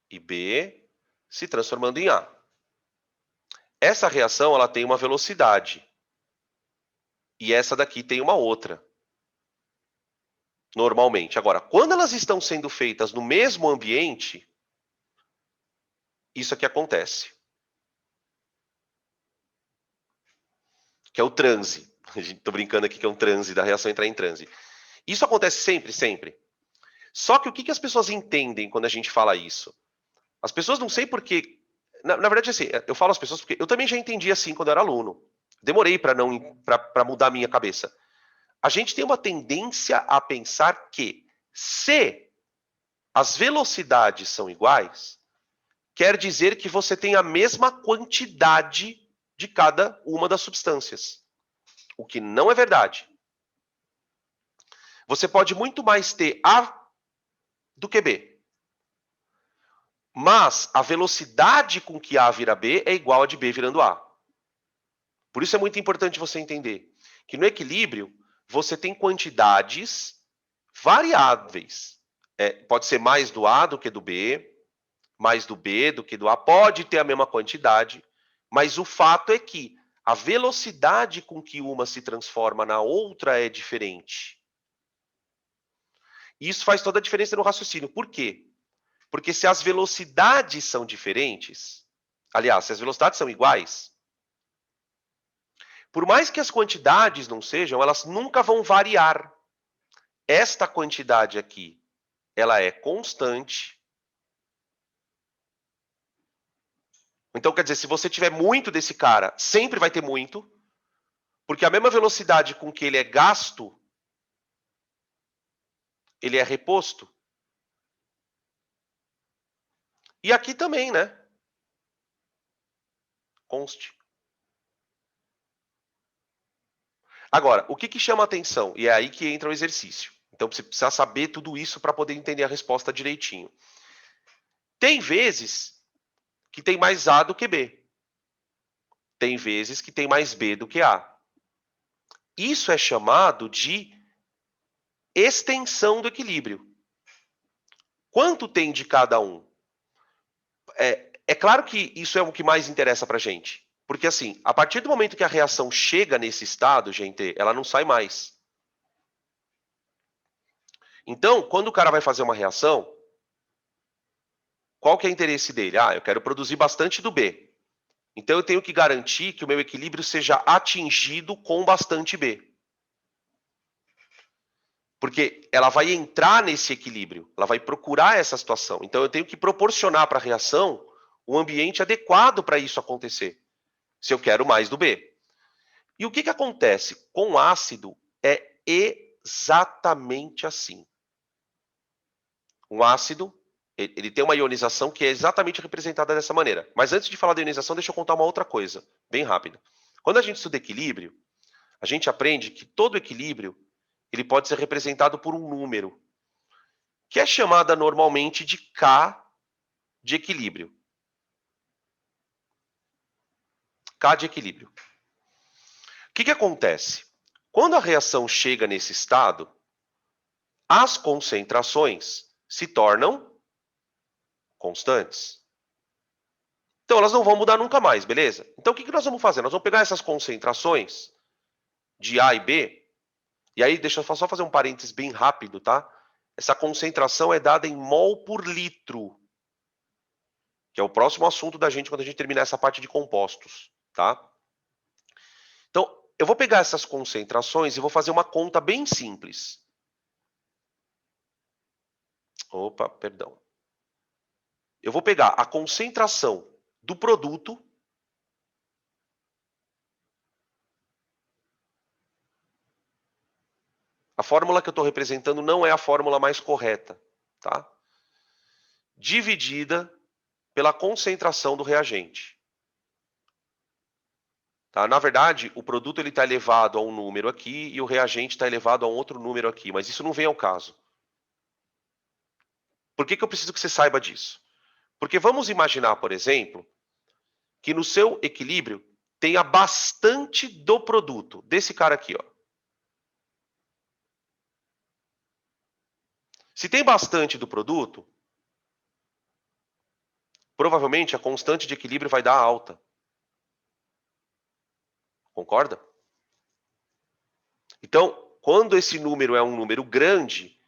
e B se transformando em A. Essa reação ela tem uma velocidade. E essa daqui tem uma outra. Normalmente. Agora, quando elas estão sendo feitas no mesmo ambiente, isso aqui acontece. Que é o transe. Estou brincando aqui que é um transe, da reação entrar em transe. Isso acontece sempre, sempre. Só que o que as pessoas entendem quando a gente fala isso? As pessoas não sei porque... Na verdade, assim, eu falo às pessoas porque eu também já entendi assim quando eu era aluno. Demorei para mudar a minha cabeça. A gente tem uma tendência a pensar que se as velocidades são iguais, quer dizer que você tem a mesma quantidade de cada uma das substâncias. O que não é verdade. Você pode muito mais ter A do que B. Mas a velocidade com que A vira B é igual a de B virando A. Por isso é muito importante você entender que no equilíbrio você tem quantidades variáveis. Pode ser mais do A do que do B, mais do B do que do A, pode ter a mesma quantidade, mas o fato é que a velocidade com que uma se transforma na outra é diferente. E isso faz toda a diferença no raciocínio. Por quê? Porque se as velocidades são diferentes, aliás, se as velocidades são iguais, por mais que as quantidades não sejam, elas nunca vão variar. Esta quantidade aqui, ela é constante. Então, quer dizer, se você tiver muito desse cara, sempre vai ter muito, porque a mesma velocidade com que ele é gasto, ele é reposto. E aqui também, né? Conste. Agora, o que chama a atenção? E é aí que entra o exercício. Então, você precisa saber tudo isso para poder entender a resposta direitinho. Tem vezes que tem mais A do que B. Tem vezes que tem mais B do que A. Isso é chamado de extensão do equilíbrio. Quanto tem de cada um? É claro que isso é o que mais interessa para a gente. Porque, assim, a partir do momento que a reação chega nesse estado, gente, ela não sai mais. Então, quando o cara vai fazer uma reação, qual que é o interesse dele? Eu quero produzir bastante do B. Então, eu tenho que garantir que o meu equilíbrio seja atingido com bastante B. Porque ela vai entrar nesse equilíbrio, ela vai procurar essa situação. Então, eu tenho que proporcionar para a reação um ambiente adequado para isso acontecer, se eu quero mais do B. E o que acontece com ácido é exatamente assim. Um ácido, ele tem uma ionização que é exatamente representada dessa maneira. Mas antes de falar da ionização, deixa eu contar uma outra coisa, bem rápida. Quando a gente estuda equilíbrio, a gente aprende que todo equilíbrio ele pode ser representado por um número, que é chamada normalmente de K de equilíbrio. K de equilíbrio. O que acontece? Quando a reação chega nesse estado, as concentrações se tornam constantes. Então, elas não vão mudar nunca mais, beleza? Então, o que nós vamos fazer? Nós vamos pegar essas concentrações de A e B, e aí deixa eu só fazer um parênteses bem rápido, tá? Essa concentração é dada em mol por litro, que é o próximo assunto da gente quando a gente terminar essa parte de compostos, tá? Então, eu vou pegar essas concentrações e vou fazer uma conta bem simples. Opa, perdão. Eu vou pegar a concentração do produto a fórmula que eu estou representando não é a fórmula mais correta, tá? Dividida pela concentração do reagente. Tá? Na verdade, o produto está elevado a um número aqui e o reagente está elevado a um outro número aqui, mas isso não vem ao caso. Por que eu preciso que você saiba disso? Porque vamos imaginar, por exemplo, que no seu equilíbrio tenha bastante do produto, desse cara aqui, ó. Se tem bastante do produto, provavelmente a constante de equilíbrio vai dar alta. Concorda? Então, quando esse número é um número grande,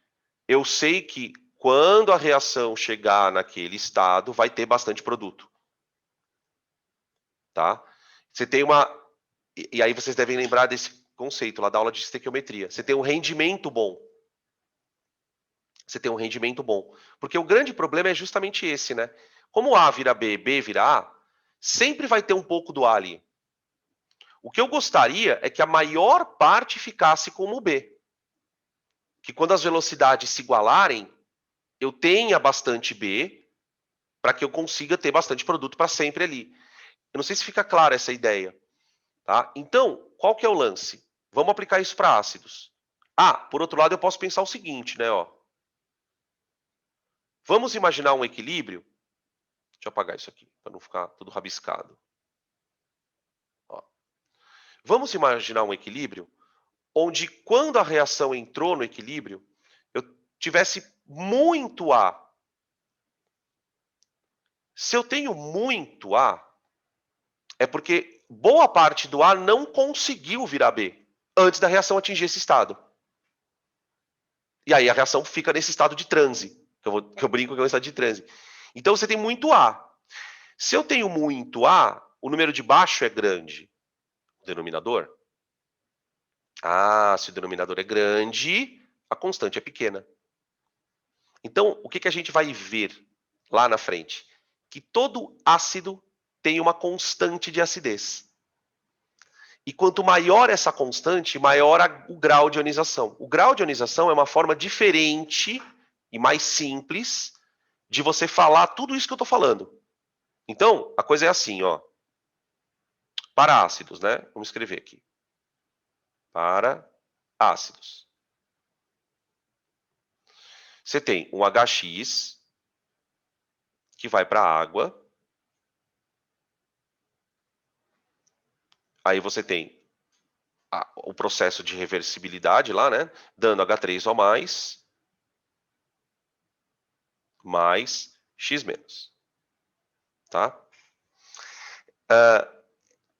eu sei que quando a reação chegar naquele estado, vai ter bastante produto. Tá? Você tem uma... E aí vocês devem lembrar desse conceito lá da aula de estequiometria. Você tem um rendimento bom. Você tem um rendimento bom. Porque o grande problema é justamente esse, né? Como A vira B, B vira A, sempre vai ter um pouco do A ali. O que eu gostaria é que a maior parte ficasse como B. Que quando as velocidades se igualarem, eu tenha bastante B para que eu consiga ter bastante produto para sempre ali. Eu não sei se fica clara essa ideia. Tá? Então, qual que é o lance? Vamos aplicar isso para ácidos. Ah, por outro lado, eu posso pensar o seguinte, né? Ó. Vamos imaginar um equilíbrio. Deixa eu apagar isso aqui, para não ficar tudo rabiscado. Ó. Vamos imaginar um equilíbrio onde, quando a reação entrou no equilíbrio, eu tivesse muito A. Se eu tenho muito A, é porque boa parte do A não conseguiu virar B antes da reação atingir esse estado. E aí a reação fica nesse estado de transe, que eu brinco que é um estado de transe. Então você tem muito A. Se eu tenho muito A, o número de baixo é grande. O denominador? Ah, se o denominador é grande, a constante é pequena. Então, o que a gente vai ver lá na frente? Que todo ácido tem uma constante de acidez. E quanto maior essa constante, maior o grau de ionização. O grau de ionização é uma forma diferente e mais simples de você falar tudo isso que eu estou falando. Então, a coisa é assim, ó. Para ácidos, né? Vamos escrever aqui. Para ácidos. Você tem um HX que vai para a água. Aí você tem o processo de reversibilidade lá, né? Dando H3O mais X-. Tá?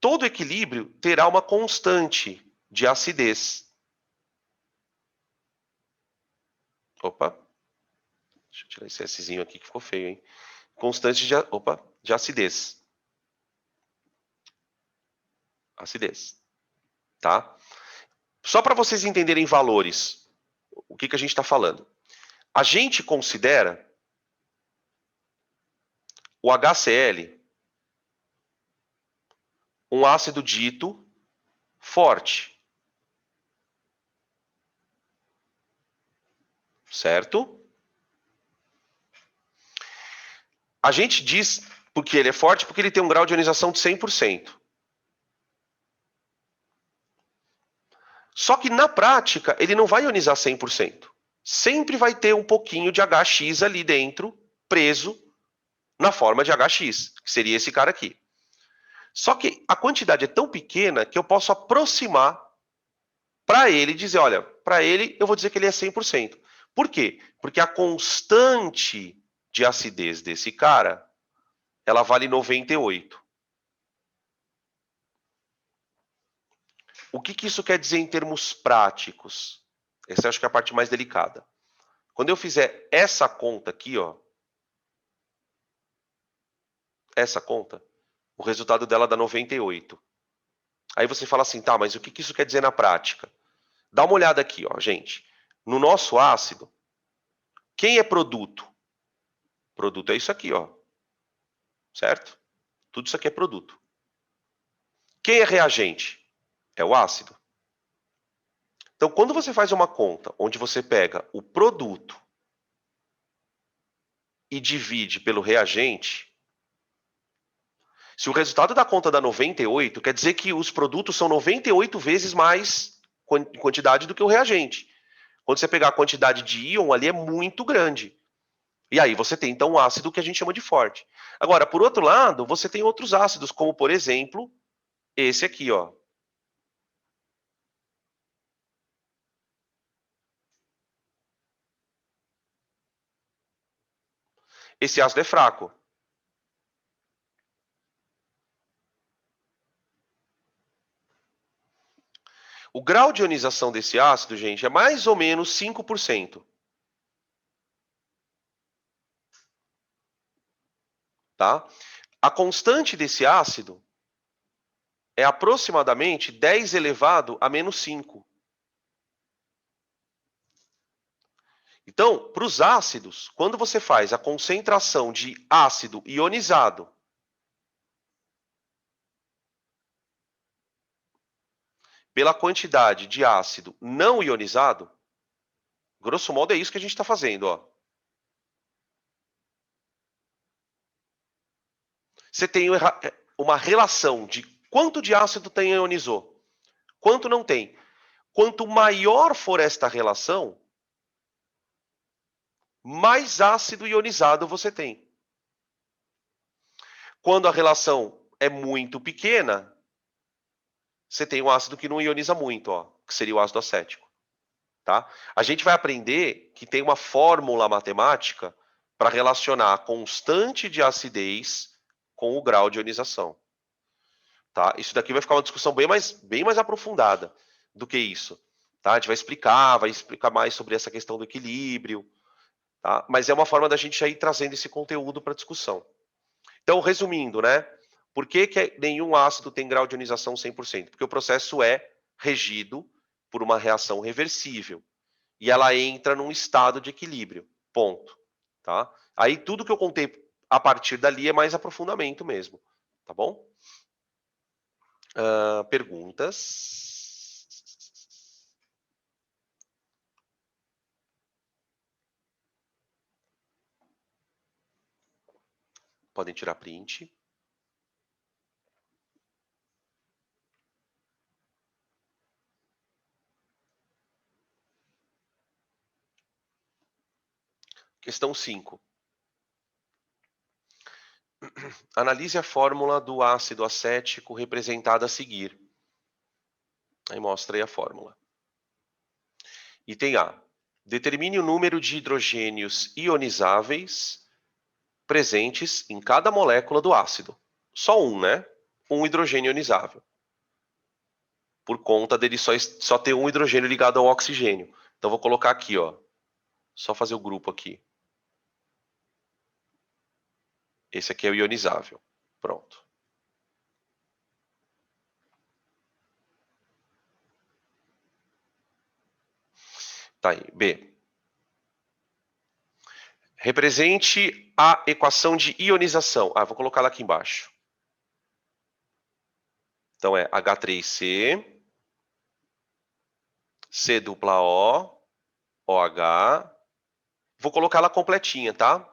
Todo equilíbrio terá uma constante de acidez. Opa. Deixa eu tirar esse Szinho aqui que ficou feio, hein? Constante de acidez. Acidez. Tá? Só para vocês entenderem valores, o que a gente está falando. A gente considera o HCl um ácido dito forte. Certo? A gente diz porque ele é forte porque ele tem um grau de ionização de 100%. Só que na prática, ele não vai ionizar 100%. Sempre vai ter um pouquinho de HX ali dentro, preso na forma de HX, que seria esse cara aqui. Só que a quantidade é tão pequena que eu posso aproximar para ele e dizer, olha, para ele eu vou dizer que ele é 100%. Por quê? Porque a constante de acidez desse cara, ela vale 98. O que isso quer dizer em termos práticos? Essa eu acho que é a parte mais delicada. Quando eu fizer essa conta aqui, ó, essa conta, o resultado dela dá 98. Aí você fala assim, tá, mas o que isso quer dizer na prática? Dá uma olhada aqui, ó, gente. No nosso ácido, Quem é produto? Produto é isso aqui, ó. Certo? Tudo isso aqui é produto. Quem é reagente? É o ácido. Então, quando você faz uma conta onde você pega o produto e divide pelo reagente, se o resultado da conta dá 98, quer dizer que os produtos são 98 vezes mais quantidade do que o reagente. Quando você pegar a quantidade de íon ali é muito grande. E aí você tem, então, um ácido que a gente chama de forte. Agora, por outro lado, você tem outros ácidos, como, por exemplo, esse aqui, ó. Esse ácido é fraco. O grau de ionização desse ácido, gente, é mais ou menos 5%. Tá? A constante desse ácido é aproximadamente 10 elevado a menos 5. Então, para os ácidos, quando você faz a concentração de ácido ionizado pela quantidade de ácido não ionizado, grosso modo é isso que a gente está fazendo, ó. Você tem uma relação de quanto de ácido tem ionizou, quanto não tem. Quanto maior for esta relação, mais ácido ionizado você tem. Quando a relação é muito pequena, você tem um ácido que não ioniza muito, ó, que seria o ácido acético. Tá? A gente vai aprender que tem uma fórmula matemática para relacionar a constante de acidez com o grau de ionização. Tá? Isso daqui vai ficar uma discussão bem mais aprofundada do que isso. Tá? A gente vai explicar mais sobre essa questão do equilíbrio. Tá? Mas é uma forma da gente já ir trazendo esse conteúdo para discussão. Então, resumindo, né? Por que nenhum ácido tem grau de ionização 100%? Porque o processo é regido por uma reação reversível. E ela entra num estado de equilíbrio. Ponto. Tá? Aí tudo que eu contei a partir dali é mais aprofundamento mesmo. Tá bom? Perguntas? Podem tirar print. Questão 5. Analise a fórmula do ácido acético representada a seguir. Aí mostra aí a fórmula. Item A. Determine o número de hidrogênios ionizáveis presentes em cada molécula do ácido. Só um, né? Um hidrogênio ionizável. Por conta dele só ter um hidrogênio ligado ao oxigênio. Então, vou colocar aqui, ó. Só fazer o grupo aqui. Esse aqui é o ionizável. Pronto. Tá aí. B. Represente a equação de ionização. Vou colocar ela aqui embaixo. Então, é H3C, C dupla O, OH. Vou colocar ela completinha, tá?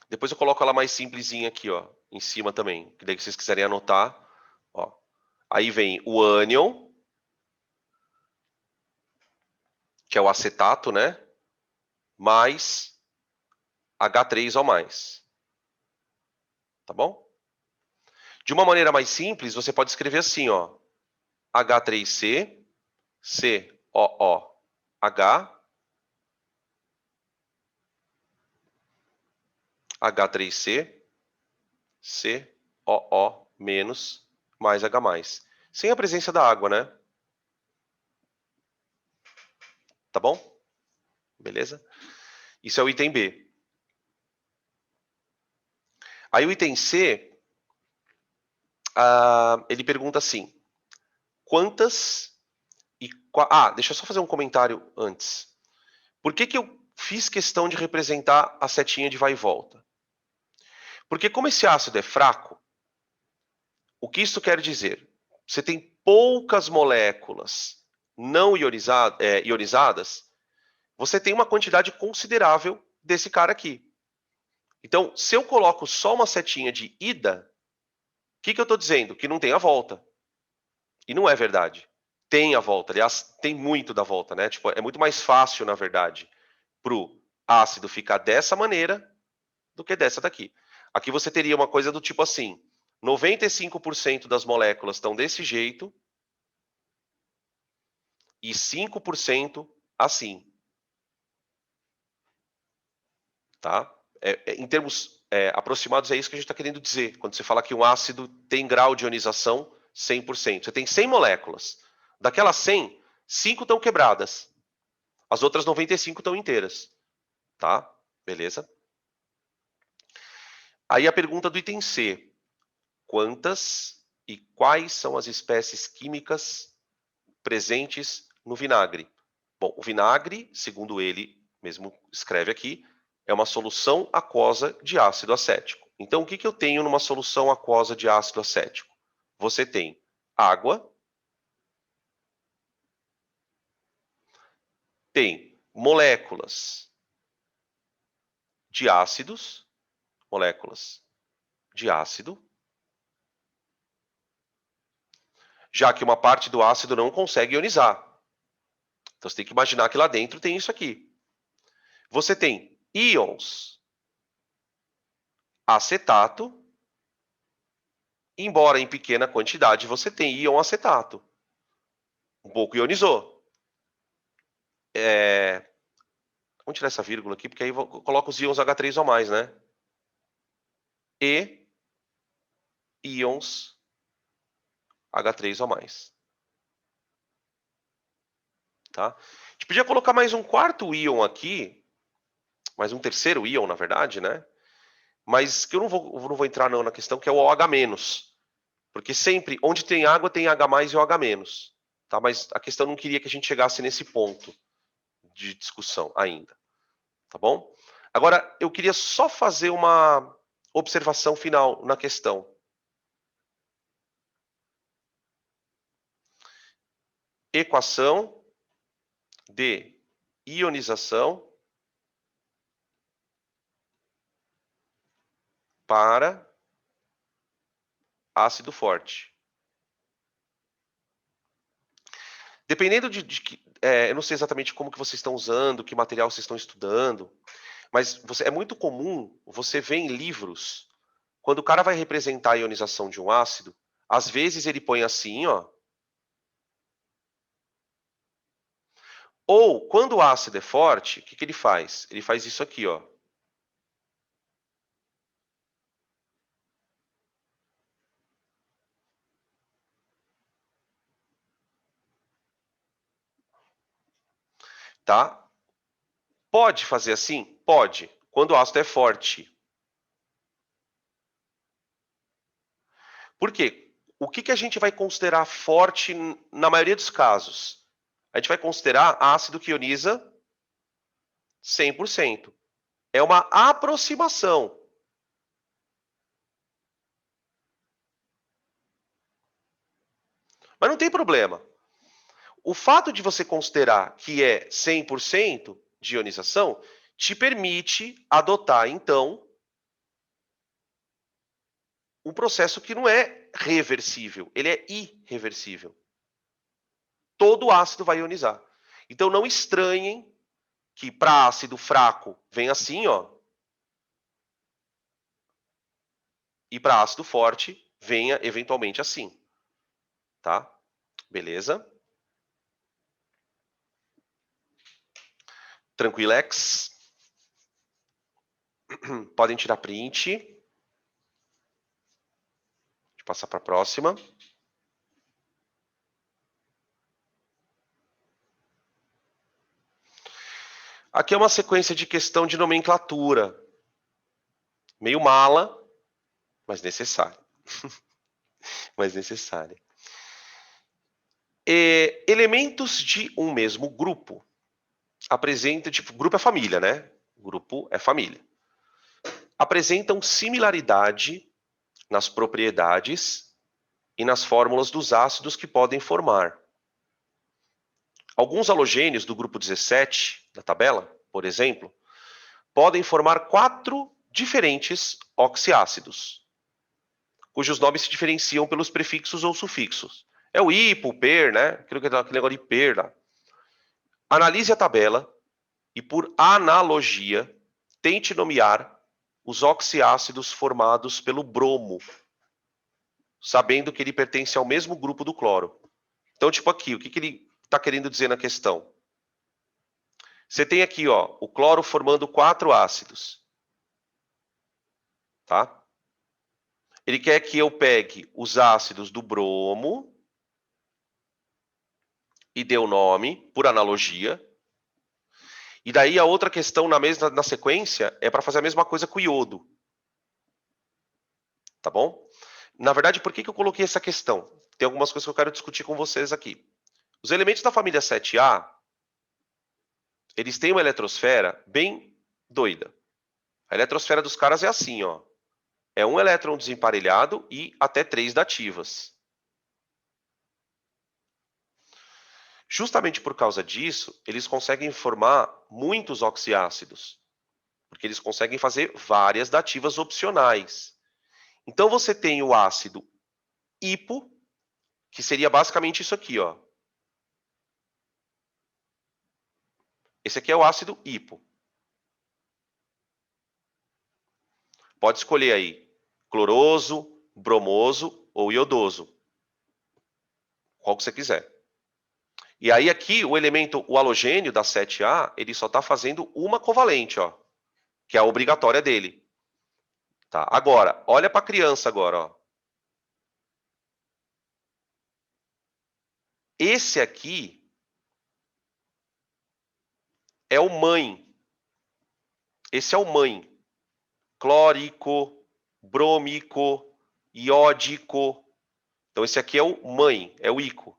Depois eu coloco ela mais simplesinha aqui, ó, em cima também. Que daí que vocês quiserem anotar, ó. Aí vem o ânion, que é o acetato, né? Mais H3O+. Tá bom? De uma maneira mais simples, você pode escrever assim, ó. H3C, COOH, H3C, COO menos mais H+. Sem a presença da água, né? Tá bom? Beleza? Isso é o item B. Aí o item C, ele pergunta assim: quantas Deixa eu só fazer um comentário antes. Por que eu fiz questão de representar a setinha de vai e volta? Porque como esse ácido é fraco, o que isso quer dizer? Você tem poucas moléculas não ionizadas, você tem uma quantidade considerável desse cara aqui. Então, se eu coloco só uma setinha de ida, o que eu estou dizendo? Que não tem a volta. E não é verdade. Tem a volta. Aliás, tem muito da volta, né? Tipo, é muito mais fácil, na verdade, para o ácido ficar dessa maneira do que dessa daqui. Aqui você teria uma coisa do tipo assim: 95% das moléculas estão desse jeito e 5% assim. Tá? Em termos aproximados, é isso que a gente está querendo dizer. Quando você fala que um ácido tem grau de ionização 100%. Você tem 100 moléculas. Daquelas 100, 5 estão quebradas. As outras 95 estão inteiras. Tá? Beleza? Aí a pergunta do item C. Quantas e quais são as espécies químicas presentes no vinagre? Bom, o vinagre, segundo ele mesmo escreve aqui, é uma solução aquosa de ácido acético. Então, o que eu tenho numa solução aquosa de ácido acético? Você tem água, tem moléculas de ácidos, moléculas de ácido, já que uma parte do ácido não consegue ionizar. Então, você tem que imaginar que lá dentro tem isso aqui. Você tem íons acetato, embora em pequena quantidade você tem íon acetato. Um pouco ionizou. Vamos tirar essa vírgula aqui, porque aí coloca os íons H3O+, né? E íons H3O+. Tá? A gente podia colocar mais um quarto íon aqui, mais um terceiro íon, na verdade, né? Mas que eu não vou entrar não na questão, que é o OH-. Porque sempre, onde tem água, tem H+ e OH-. Tá? Mas a questão não queria que a gente chegasse nesse ponto de discussão ainda. Tá bom? Agora, eu queria só fazer uma observação final na questão. Equação de ionização para ácido forte. Dependendo eu não sei exatamente como que vocês estão usando, que material vocês estão estudando, mas é muito comum você ver em livros, quando o cara vai representar a ionização de um ácido, às vezes ele põe assim, ó. Ou, quando o ácido é forte, o que ele faz? Ele faz isso aqui, ó. Tá? Pode fazer assim? Pode. Quando o ácido é forte. Por quê? O que a gente vai considerar forte na maioria dos casos? A gente vai considerar ácido que ioniza 100%. É uma aproximação. Mas não tem problema. O fato de você considerar que é 100% de ionização te permite adotar, então, um processo que não é reversível, ele é irreversível. Todo ácido vai ionizar. Então, não estranhem que para ácido fraco vem assim, ó, e para ácido forte venha eventualmente assim, tá? Beleza? Tranquilex? Podem tirar print. Deixa eu passar para a próxima. Aqui é uma sequência de questão de nomenclatura. Meio mala, mas necessária. Mas necessária. Elementos de um mesmo grupo apresentam, tipo, grupo é família, né? Grupo é família. Apresentam similaridade nas propriedades e nas fórmulas dos ácidos que podem formar. Alguns halogênios do grupo 17, da tabela, por exemplo, podem formar 4 diferentes oxiácidos, cujos nomes se diferenciam pelos prefixos ou sufixos. É o hipo, o per, né? Aquele negócio de per lá. Analise a tabela e, por analogia, tente nomear os oxiácidos formados pelo bromo, sabendo que ele pertence ao mesmo grupo do cloro. Então, tipo aqui, o que ele está querendo dizer na questão? Você tem aqui, ó, o cloro formando 4 ácidos. Tá? Ele quer que eu pegue os ácidos do bromo e dê o nome, por analogia. E daí a outra questão na sequência é para fazer a mesma coisa com o iodo. Tá bom? Na verdade, por que eu coloquei essa questão? Tem algumas coisas que eu quero discutir com vocês aqui. Os elementos da família 7A, eles têm uma eletrosfera bem doida. A eletrosfera dos caras é assim, ó. É um elétron desemparelhado e até 3 dativas. Justamente por causa disso, eles conseguem formar muitos oxiácidos, porque eles conseguem fazer várias dativas opcionais. Então você tem o ácido hipo, que seria basicamente isso aqui, ó. Esse aqui é o ácido hipo. Pode escolher aí cloroso, bromoso ou iodoso. Qual que você quiser. E aí aqui o elemento, o halogênio da 7A, ele só está fazendo uma covalente, ó, que é a obrigatória dele. Tá? Agora, olha para a criança agora, ó. Esse aqui é o mãe. Esse é o mãe. Clórico, brômico, iódico. Então esse aqui é o mãe, é o ico.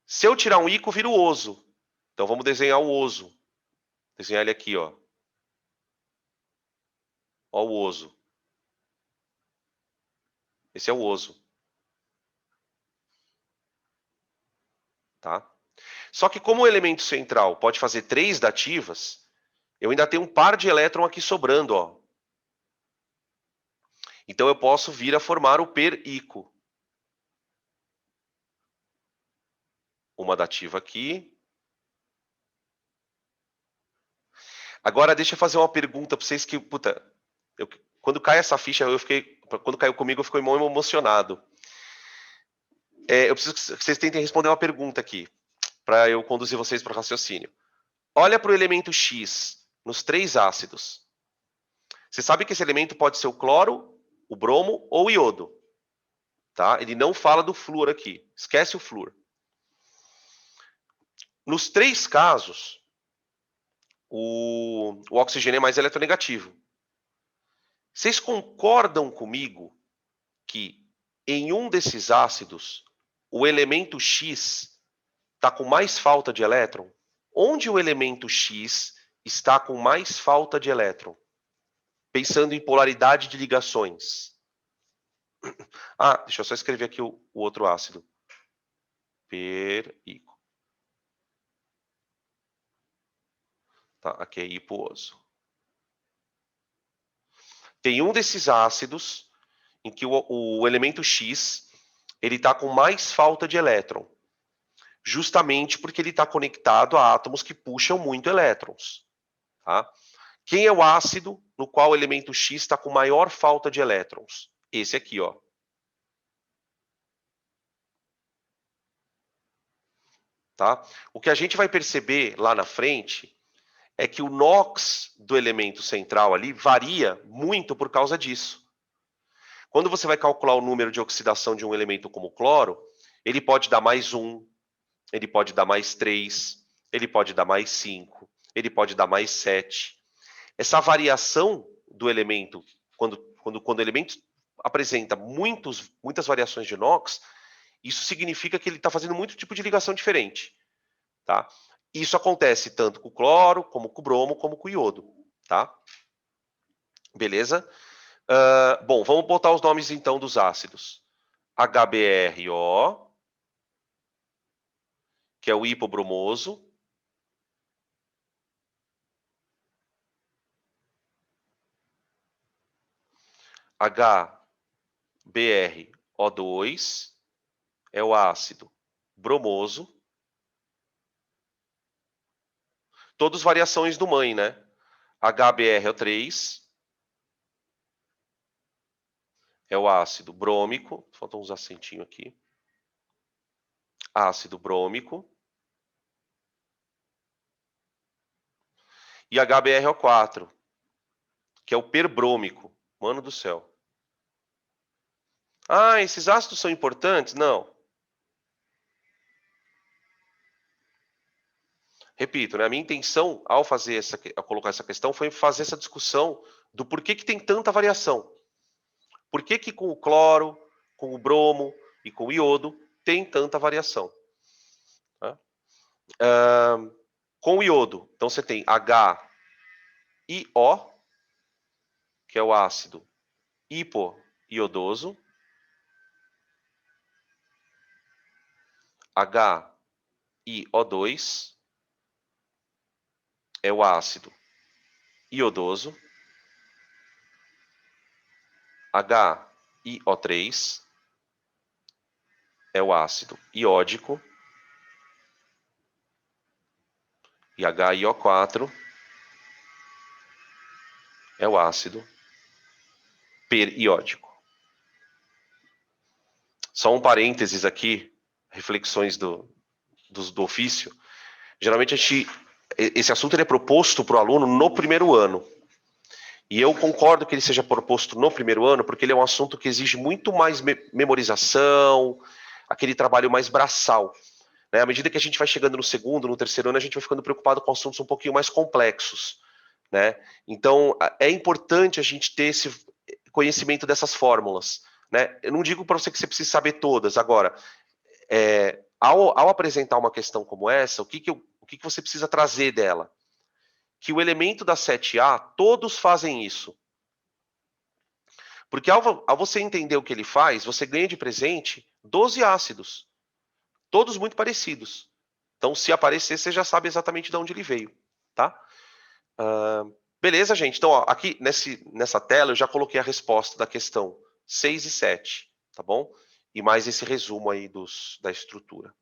Se eu tirar um ico, vira o oso. Então vamos desenhar o oso. Desenhar ele aqui, ó. Ó o oso. Esse é o oso. Tá? Só que como o elemento central pode fazer 3 dativas, eu ainda tenho um par de elétron aqui sobrando, ó. Então eu posso vir a formar o perico. Uma dativa aqui. Agora deixa eu fazer uma pergunta para vocês que, puta, quando cai essa ficha, quando caiu comigo, eu fiquei muito emocionado. Eu preciso que vocês tentem responder uma pergunta aqui, para eu conduzir vocês para o raciocínio. Olha para o elemento X, nos 3 ácidos. Você sabe que esse elemento pode ser o cloro, o bromo ou o iodo. Tá? Ele não fala do flúor aqui. Esquece o flúor. Nos 3 casos, o oxigênio é mais eletronegativo. Vocês concordam comigo que em um desses ácidos, o elemento X está com mais falta de elétron? Onde o elemento X está com mais falta de elétron? Pensando em polaridade de ligações. Ah, deixa eu só escrever aqui o outro ácido. Perico. Tá, aqui é hiposo. Tem um desses ácidos em que o elemento X ele está com mais falta de elétron, justamente porque ele está conectado a átomos que puxam muito elétrons. Tá? Quem é o ácido no qual o elemento X está com maior falta de elétrons? Esse aqui, ó. Tá? O que a gente vai perceber lá na frente é que o NOx do elemento central ali varia muito por causa disso. Quando você vai calcular o número de oxidação de um elemento como o cloro, ele pode dar mais 1, ele pode dar mais 3, ele pode dar mais 5, ele pode dar mais 7. Essa variação do elemento, quando o elemento apresenta muitas variações de NOx, Isso significa que ele está fazendo muito tipo de ligação diferente, tá? Isso acontece tanto com o cloro, como com o bromo, como com o iodo, tá? Beleza? Bom, vamos botar os nomes então dos ácidos. HBrO, que é o hipobromoso. HBrO2 é o ácido bromoso. Todas variações do mãe, né? HBrO3 é o ácido brômico. Faltam uns acentinhos aqui. Ácido brômico. E HBrO4, que é o perbrômico. Mano do céu. Ah, esses ácidos são importantes? Não. Repito, né, a minha intenção ao colocar essa questão foi fazer essa discussão do porquê que tem tanta variação. Por que com o cloro, com o bromo e com o iodo tem tanta variação? Tá? Com o iodo, então você tem HIO, que é o ácido hipoiodoso, HIO2 é o ácido iodoso, HIO3 é o ácido iódico e HIO4 é o ácido periódico. Só um parênteses aqui, reflexões do ofício. Geralmente esse assunto ele é proposto para o aluno no primeiro ano. E eu concordo que ele seja proposto no primeiro ano, porque ele é um assunto que exige muito mais memorização, aquele trabalho mais braçal. Né? À medida que a gente vai chegando no segundo, no terceiro ano, a gente vai ficando preocupado com assuntos um pouquinho mais complexos. Né? Então, é importante a gente ter esse conhecimento dessas fórmulas. Né? Eu não digo para você que você precisa saber todas. Agora, ao apresentar uma questão como essa, o que você precisa trazer dela? Que o elemento da 7A, todos fazem isso. Porque ao você entender o que ele faz, você ganha de presente 12 ácidos. Todos muito parecidos. Então, se aparecer, você já sabe exatamente de onde ele veio. Tá? Beleza, gente? Então, ó, aqui nessa tela eu já coloquei a resposta da questão 6 e 7. Tá bom? E mais esse resumo aí da estrutura.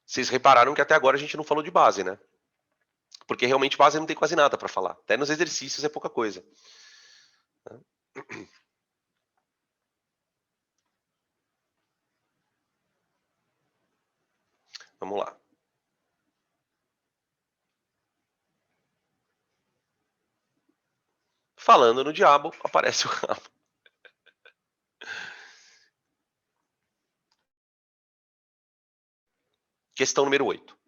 Vocês repararam que até agora a gente não falou de base, né? Porque realmente base não tem quase nada para falar. Até nos exercícios é pouca coisa. Vamos lá. Falando no diabo, aparece o rabo. Questão número 8.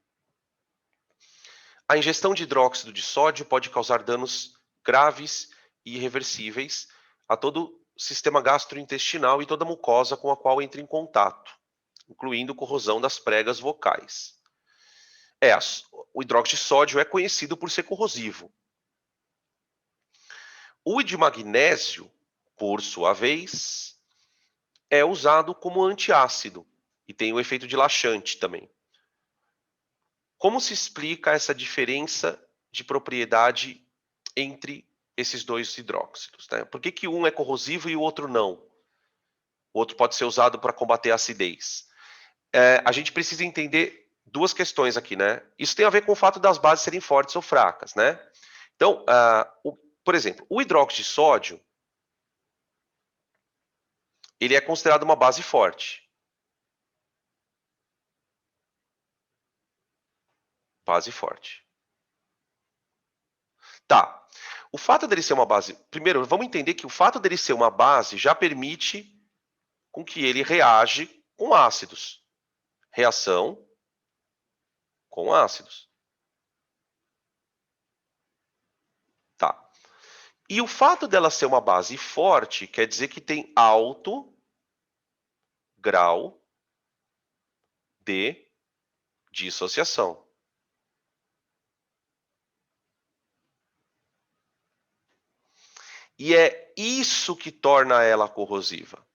A ingestão de hidróxido de sódio pode causar danos graves e irreversíveis a todo o sistema gastrointestinal e toda a mucosa com a qual entra em contato, incluindo corrosão das pregas vocais. O hidróxido de sódio é conhecido por ser corrosivo. O de magnésio, por sua vez, é usado como antiácido e tem o efeito de laxante também. Como se explica essa diferença de propriedade entre esses dois hidróxidos? Né? Por que um é corrosivo e o outro não? O outro pode ser usado para combater a acidez. A gente precisa entender duas questões aqui, né? Isso tem a ver com o fato das bases serem fortes ou fracas, né? Então, por exemplo, o hidróxido de sódio, ele é considerado uma base forte. Base forte. Tá. O fato dele ser uma base... Primeiro, vamos entender que o fato dele ser uma base já permite com que ele reage com ácidos. Reação com ácidos. Tá. E o fato dela ser uma base forte quer dizer que tem alto grau de dissociação. E é isso que torna ela corrosiva.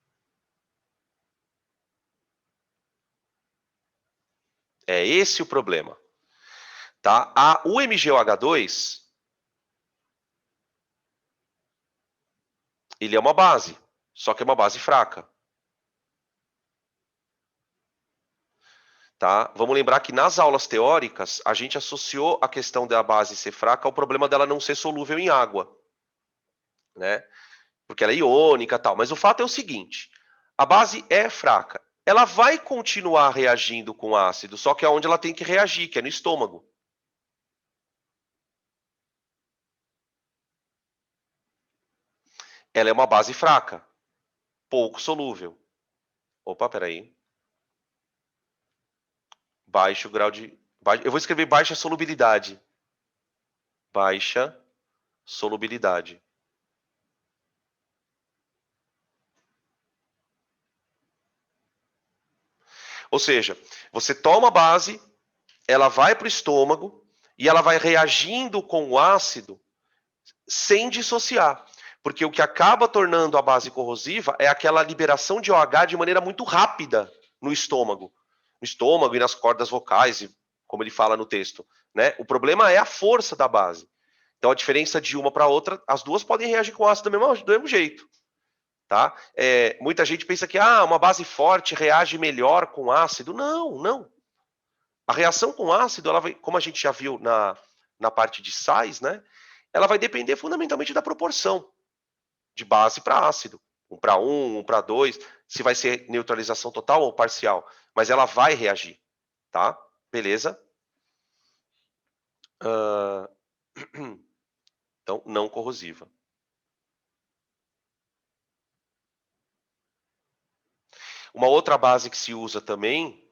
É esse o problema. Tá? O MgOH2, ele é uma base, só que é uma base fraca. Tá? Vamos lembrar que nas aulas teóricas, a gente associou a questão da base ser fraca ao problema dela não ser solúvel em água. Né? Porque ela é iônica e tal. Mas o fato é o seguinte, a base é fraca. Ela vai continuar reagindo com ácido, só que é onde ela tem que reagir, que é no estômago. Ela é uma base fraca, pouco solúvel. Opa, peraí. Baixo grau de... Eu vou escrever baixa solubilidade. Baixa solubilidade. Ou seja, você toma a base, ela vai para o estômago e ela vai reagindo com o ácido sem dissociar. Porque o que acaba tornando a base corrosiva é aquela liberação de OH de maneira muito rápida no estômago. No estômago e nas cordas vocais, como ele fala no texto. Né? O problema é a força da base. Então, a diferença de uma para outra, as duas podem reagir com ácido do mesmo jeito. Tá? Muita gente pensa que uma base forte reage melhor com ácido. Não, não. A reação com ácido, ela vai, como a gente já viu na parte de sais, né? Ela vai depender fundamentalmente da proporção de base para ácido. 1 para 1, 1 para 2, se vai ser neutralização total ou parcial. Mas ela vai reagir, tá? Beleza? Então, não corrosiva. Uma outra base que se usa também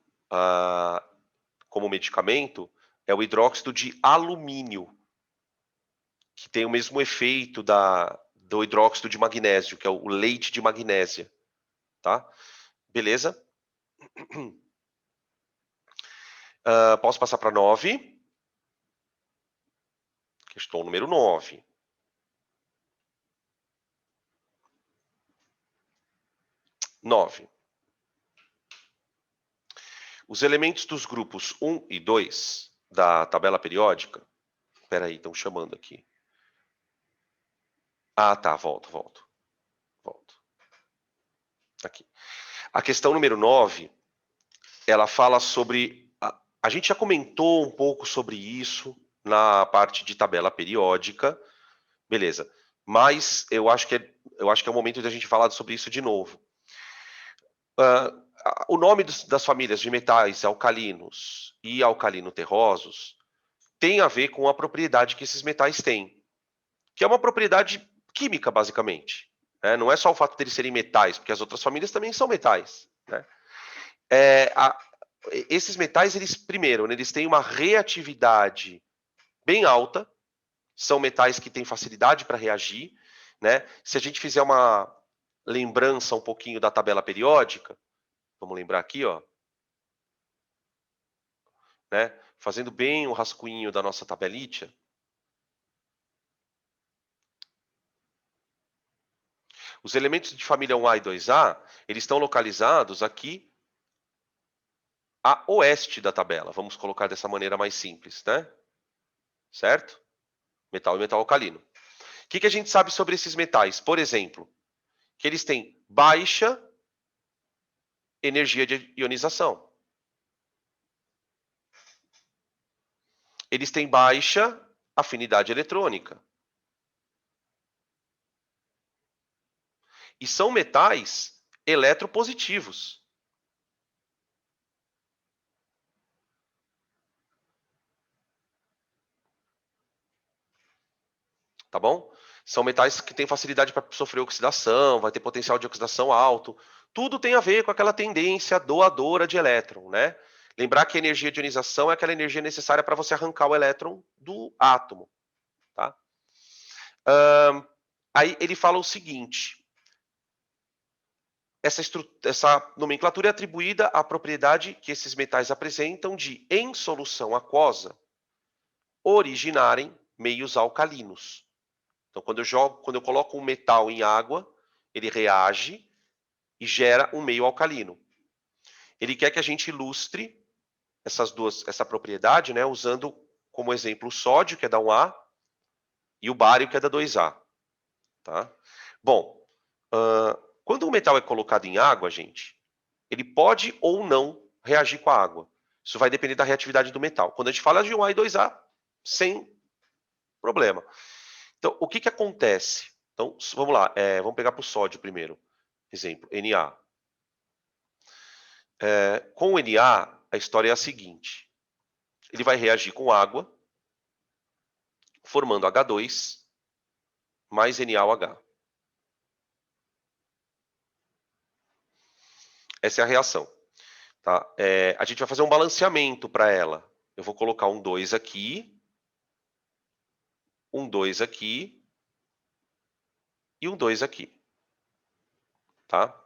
como medicamento é o hidróxido de alumínio, que tem o mesmo efeito do hidróxido de magnésio, que é o leite de magnésia. Tá? Beleza? Posso passar para 9? Questão número 9. Os elementos dos grupos 1 e 2 da tabela periódica. Espera aí, estão chamando aqui. Tá, volto. Aqui. A questão número 9, ela fala sobre... A gente já comentou um pouco sobre isso na parte de tabela periódica. Beleza. Mas eu acho que é o momento de a gente falar sobre isso de novo. O nome das famílias de metais alcalinos e alcalino-terrosos tem a ver com a propriedade que esses metais têm, que é uma propriedade química, basicamente. Né? Não é só o fato deles serem metais, porque as outras famílias também são metais. Né? Esses metais, eles têm uma reatividade bem alta, são metais que têm facilidade para reagir. Né? Se a gente fizer uma lembrança um pouquinho da tabela periódica, vamos lembrar aqui, ó, né? Fazendo bem o rascunho da nossa tabelitia. Os elementos de família 1A e 2A, eles estão localizados aqui a oeste da tabela. Vamos colocar dessa maneira mais simples, né? Certo? Metal e metal alcalino. O que a gente sabe sobre esses metais? Por exemplo, que eles têm baixa energia de ionização. Eles têm baixa afinidade eletrônica. E são metais eletropositivos. Tá bom? São metais que têm facilidade para sofrer oxidação, vai ter potencial de oxidação alto. Tudo tem a ver com aquela tendência doadora de elétron, né? Lembrar que a energia de ionização é aquela energia necessária para você arrancar o elétron do átomo. Tá? Aí ele fala o seguinte. essa nomenclatura é atribuída à propriedade que esses metais apresentam de, em solução aquosa, originarem meios alcalinos. Então, quando eu coloco um metal em água, ele reage e gera um meio alcalino. Ele quer que a gente ilustre essa propriedade, né, usando como exemplo o sódio, que é da 1A, e o bário, que é da 2A. Tá? Bom, quando um metal é colocado em água, gente, ele pode ou não reagir com a água. Isso vai depender da reatividade do metal. Quando a gente fala de 1A e 2A, sem problema. Então, o que acontece? Então, vamos lá, vamos pegar para o sódio primeiro. Exemplo, Na. Com o Na, a história é a seguinte. Ele vai reagir com água, formando H2 mais NaOH. Essa é a reação. Tá? A gente vai fazer um balanceamento para ela. Eu vou colocar um 2 aqui, um 2 aqui e um 2 aqui. Tá?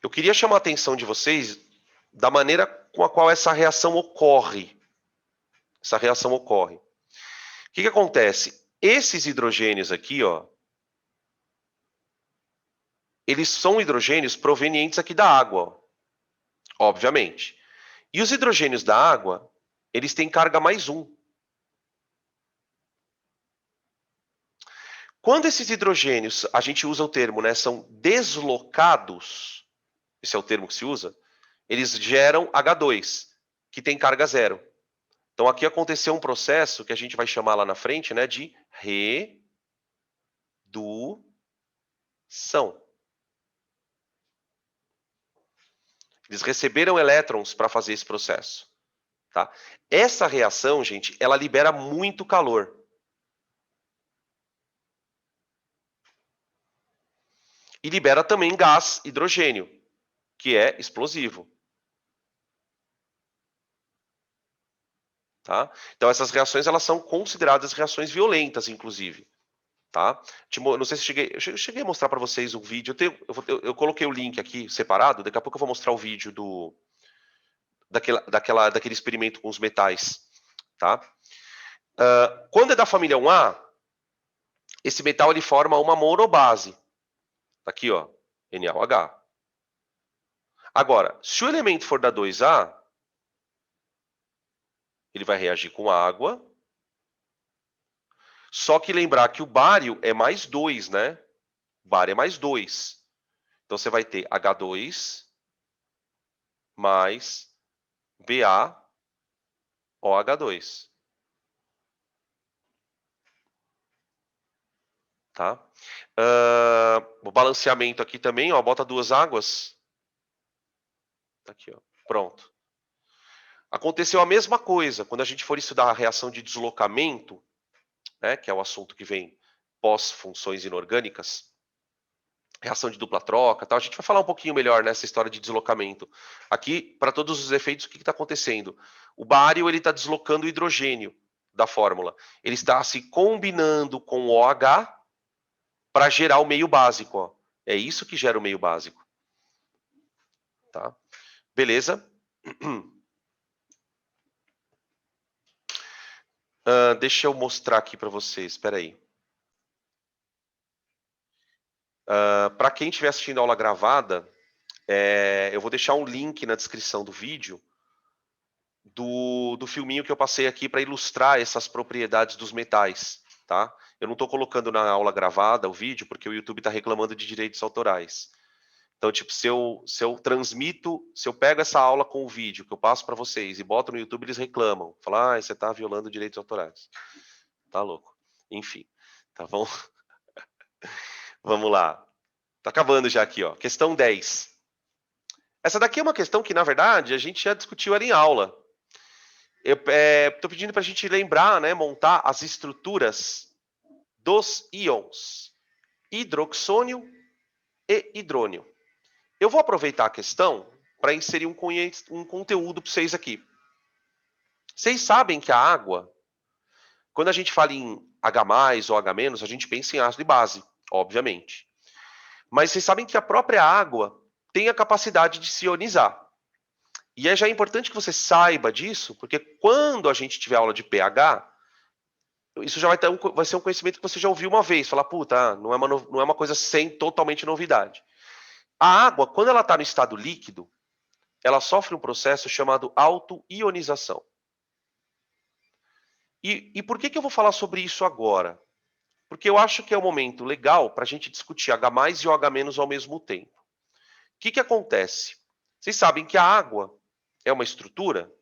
Eu queria chamar a atenção de vocês da maneira com a qual essa reação ocorre. Essa reação ocorre. O que acontece? Esses hidrogênios aqui, ó, eles são hidrogênios provenientes aqui da água, ó, obviamente. E os hidrogênios da água, eles têm carga mais 1. Quando esses hidrogênios, a gente usa o termo, né, são deslocados, esse é o termo que se usa, eles geram H2, que tem carga 0. Então, aqui aconteceu um processo que a gente vai chamar lá na frente, né, de redução. Eles receberam elétrons para fazer esse processo. Tá? Essa reação, gente, ela libera muito calor. E libera também gás hidrogênio, que é explosivo. Tá? Então, essas reações elas são consideradas reações violentas, inclusive. Tá? Não sei se eu cheguei a mostrar para vocês um vídeo. Eu coloquei o link aqui separado. Daqui a pouco eu vou mostrar o vídeo daquele experimento com os metais. Tá? Quando é da família 1A, esse metal ele forma uma monobase. Tá aqui, ó, NaOH. Agora, se o elemento for da 2A, ele vai reagir com água. Só que lembrar que o bário é mais 2, né? O bário é mais 2. Então, você vai ter H2 mais BaOH2. Tá? O balanceamento aqui também, ó, bota 2 águas. Tá aqui, ó, pronto. Aconteceu a mesma coisa quando a gente for estudar a reação de deslocamento, né, que é o assunto que vem pós-funções inorgânicas, reação de dupla troca, tal. A gente vai falar um pouquinho melhor nessa história de deslocamento. Aqui, para todos os efeitos, o que está acontecendo? O bário está deslocando o hidrogênio da fórmula. Ele está se combinando com o OH para gerar o meio básico. Ó. É isso que gera o meio básico. Tá? Beleza? Deixa eu mostrar aqui para vocês. Espera aí. Para quem estiver assistindo a aula gravada, eu vou deixar um link na descrição do vídeo do filminho que eu passei aqui para ilustrar essas propriedades dos metais. Tá? Eu não estou colocando na aula gravada o vídeo, porque o YouTube está reclamando de direitos autorais. Então, tipo, se eu pego essa aula com o vídeo que eu passo para vocês e boto no YouTube, eles reclamam. Falam, você está violando direitos autorais. Tá louco. Enfim, tá bom? Vamos lá. Tá acabando já aqui, ó. Questão 10. Essa daqui é uma questão que, na verdade, a gente já discutiu ela em aula. Eu estou pedindo para a gente lembrar, né, montar as estruturas dos íons hidroxônio e hidrônio. Eu vou aproveitar a questão para inserir um conteúdo para vocês aqui. Vocês sabem que a água, quando a gente fala em H+, ou H-, a gente pensa em ácido e base, obviamente. Mas vocês sabem que a própria água tem a capacidade de se ionizar. E já é importante que você saiba disso, porque quando a gente tiver aula de pH, isso já vai ser um conhecimento que você já ouviu uma vez. Falar, puta, não é uma coisa totalmente novidade. A água, quando ela está no estado líquido, ela sofre um processo chamado autoionização. E por que eu vou falar sobre isso agora? Porque eu acho que é um momento legal para a gente discutir H+ e OH- ao mesmo tempo. O que acontece? Vocês sabem que a água é uma estrutura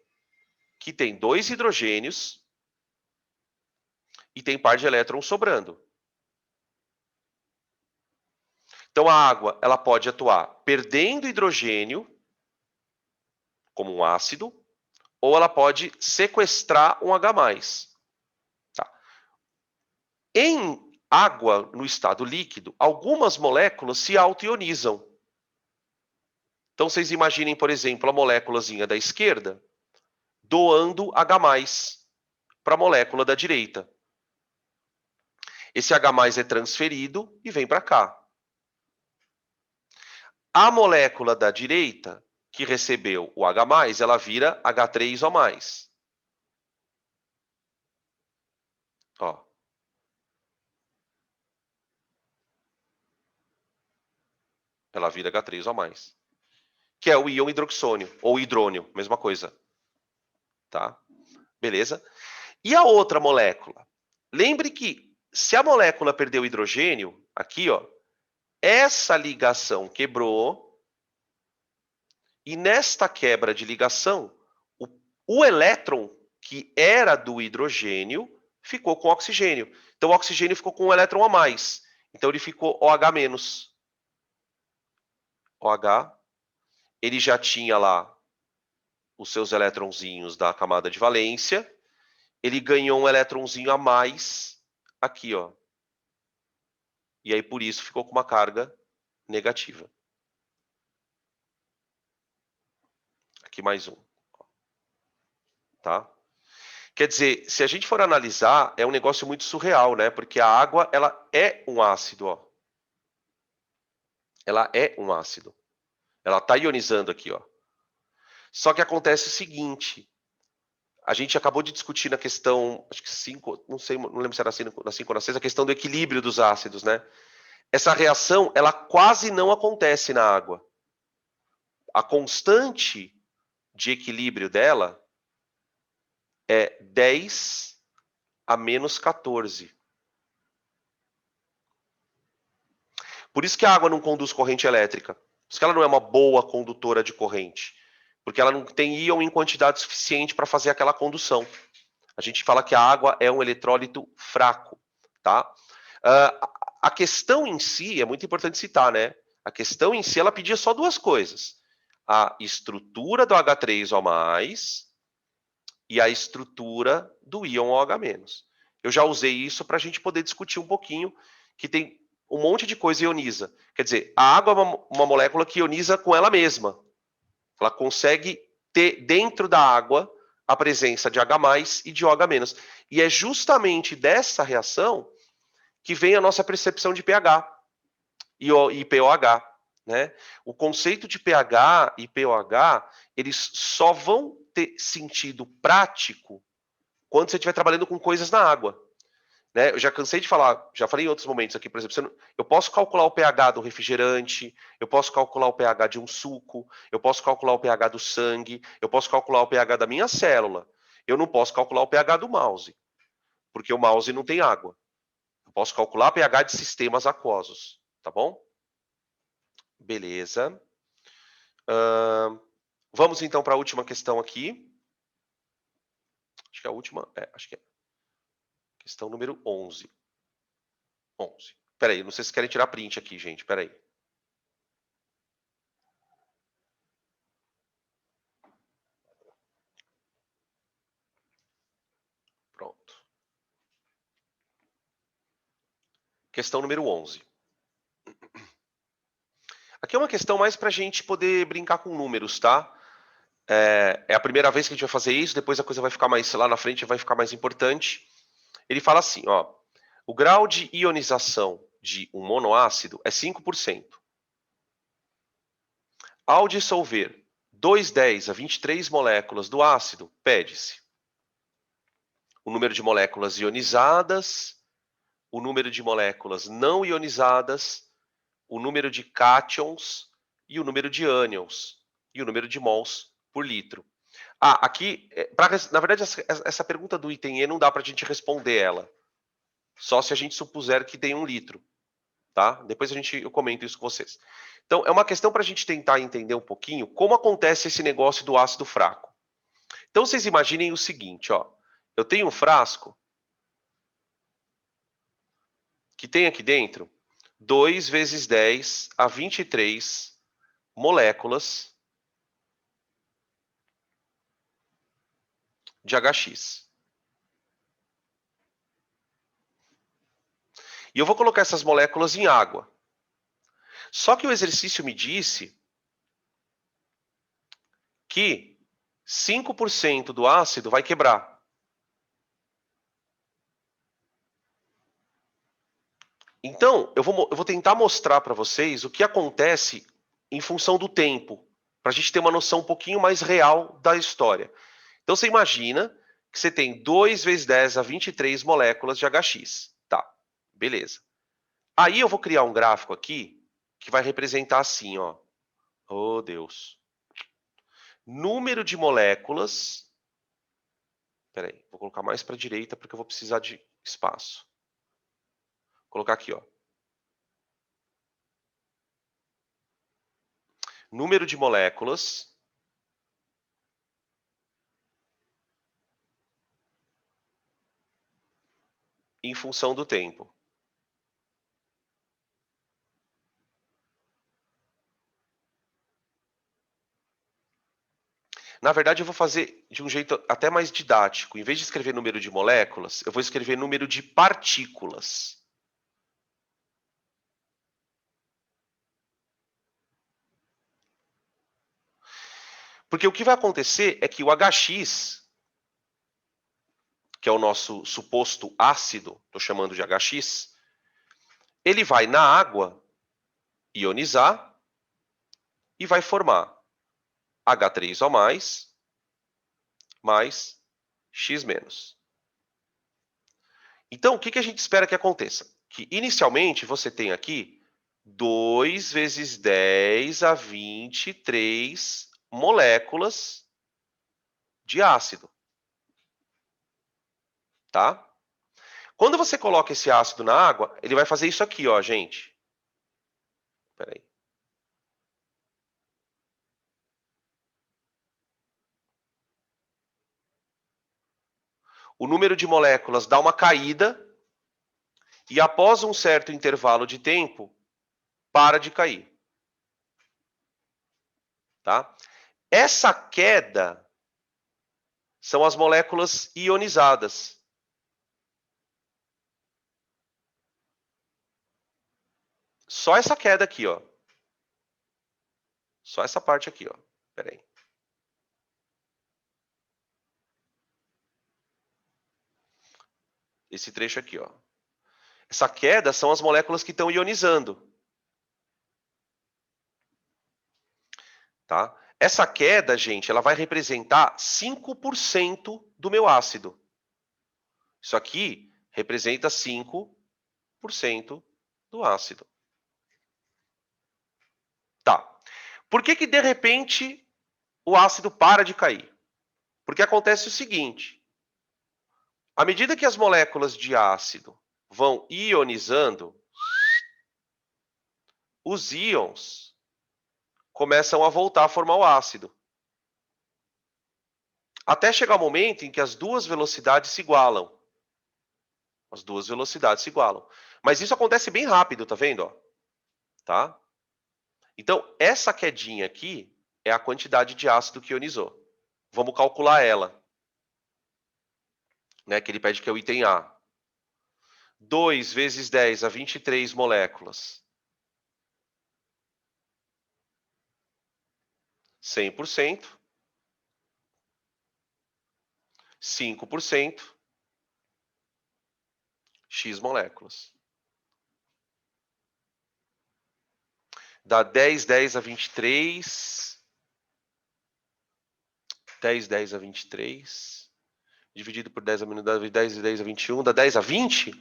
que tem 2 hidrogênios e tem par de elétrons sobrando. Então a água ela pode atuar perdendo hidrogênio, como um ácido, ou ela pode sequestrar um H+. Tá? Em água no estado líquido, algumas moléculas se autoionizam. Então vocês imaginem, por exemplo, a moléculazinha da esquerda doando H+ para a molécula da direita. Esse H+ é transferido e vem para cá. A molécula da direita, que recebeu o H+, ela vira H3O+. Ó. Ela vira H3O+. Que é o íon hidroxônio, ou hidrônio, mesma coisa. Tá? Beleza? E a outra molécula? Lembre que se a molécula perdeu hidrogênio, aqui, ó, essa ligação quebrou, e nesta quebra de ligação, o elétron que era do hidrogênio ficou com oxigênio. Então o oxigênio ficou com um elétron a mais. Então ele ficou OH-. OH, ele já tinha lá os seus eletronzinhos da camada de valência, ele ganhou um eletronzinho a mais aqui, ó. E aí por isso ficou com uma carga negativa. Aqui mais um. Tá? Quer dizer, se a gente for analisar, é um negócio muito surreal, né? Porque a água, ela é um ácido, ó. Ela é um ácido. Ela está ionizando aqui, ó. Só que acontece o seguinte, a gente acabou de discutir na questão, acho que 5, não sei, não lembro se era na 5 ou na 6, a questão do equilíbrio dos ácidos, né? Essa reação, ela quase não acontece na água. A constante de equilíbrio dela é 10 a menos 14. Por isso que a água não conduz corrente elétrica. Por isso que ela não é uma boa condutora de corrente. Porque ela não tem íon em quantidade suficiente para fazer aquela condução. A gente fala que a água é um eletrólito fraco. Tá? A questão em si, é muito importante citar, né? A questão em si, ela pedia só duas coisas. A estrutura do H3O+, e a estrutura do íon OH-. Eu já usei isso para a gente poder discutir um pouquinho, que tem um monte de coisa ioniza. Quer dizer, a água é uma molécula que ioniza com ela mesma. Ela consegue ter dentro da água a presença de H+ e de OH-. E é justamente dessa reação que vem a nossa percepção de pH e pOH. Né? O conceito de pH e pOH, eles só vão ter sentido prático quando você estiver trabalhando com coisas na água. Né? Eu já cansei de falar, já falei em outros momentos aqui, por exemplo, eu posso calcular o pH do refrigerante, eu posso calcular o pH de um suco, eu posso calcular o pH do sangue, eu posso calcular o pH da minha célula. Eu não posso calcular o pH do mouse, porque o mouse não tem água. Eu posso calcular o pH de sistemas aquosos, tá bom? Beleza. Vamos então para a última questão aqui. Acho que é a última, acho que é. Questão número 11. 11. Peraí, não sei se querem tirar print aqui, gente. Peraí. Pronto. Questão número 11. Aqui é uma questão mais para a gente poder brincar com números, tá? É a primeira vez que a gente vai fazer isso, depois a coisa vai ficar mais, lá na frente vai ficar mais importante. Ele fala assim, ó, o grau de ionização de um monoácido é 5%. Ao dissolver 2,10 a 23 moléculas do ácido, pede-se o número de moléculas ionizadas, o número de moléculas não ionizadas, o número de cátions e o número de ânions, e o número de mols por litro. Aqui, na verdade, essa pergunta do item E não dá para a gente responder ela, só se a gente supuser que tem 1 litro, tá? Depois eu comento isso com vocês. Então, é uma questão para a gente tentar entender um pouquinho como acontece esse negócio do ácido fraco. Então, vocês imaginem o seguinte, ó. Eu tenho um frasco que tem aqui dentro 2 vezes 10 a 23 moléculas de HX. E eu vou colocar essas moléculas em água. Só que o exercício me disse que 5% do ácido vai quebrar. Então, eu vou tentar mostrar para vocês o que acontece em função do tempo, para a gente ter uma noção um pouquinho mais real da história. Então, você imagina que você tem 2 vezes 10 a 23 moléculas de HX. Tá, beleza. Aí eu vou criar um gráfico aqui que vai representar assim, ó. Oh, Deus. Número de moléculas. Espera aí, vou colocar mais para a direita porque eu vou precisar de espaço. Vou colocar aqui, ó. Número de moléculas em função do tempo. Na verdade, eu vou fazer de um jeito até mais didático. Em vez de escrever número de moléculas, eu vou escrever número de partículas. Porque o que vai acontecer é que o HX, que é o nosso suposto ácido, estou chamando de HX, ele vai na água ionizar e vai formar H3O+, mais X-. Então, o que a gente espera que aconteça? Que, inicialmente, você tem aqui 2 vezes 10 a 23 moléculas de ácido. Tá? Quando você coloca esse ácido na água, ele vai fazer isso aqui, ó, gente. Espera aí. O número de moléculas dá uma caída e, após um certo intervalo de tempo, para de cair. Tá? Essa queda são as moléculas ionizadas. Só essa queda aqui, ó. Só essa parte aqui, ó. Espera aí. Esse trecho aqui, ó. Essa queda são as moléculas que estão ionizando. Tá? Essa queda, gente, ela vai representar 5% do meu ácido. Isso aqui representa 5% do ácido. Tá. Por que de repente o ácido para de cair? Porque acontece o seguinte: à medida que as moléculas de ácido vão ionizando, os íons começam a voltar a formar o ácido. Até chegar o momento em que as duas velocidades se igualam. As duas velocidades se igualam. Mas isso acontece bem rápido, tá vendo? Ó? Tá? Então, essa quedinha aqui é a quantidade de ácido que ionizou. Vamos calcular ela. Né, que ele pede que é o item A. 2 vezes 10 a 23 moléculas. 100%. 5%. X moléculas. dá 10, 10 a 23. 10, 10 a 23. Dividido por 10 a 10, 10 a 21, dá 10 a 20?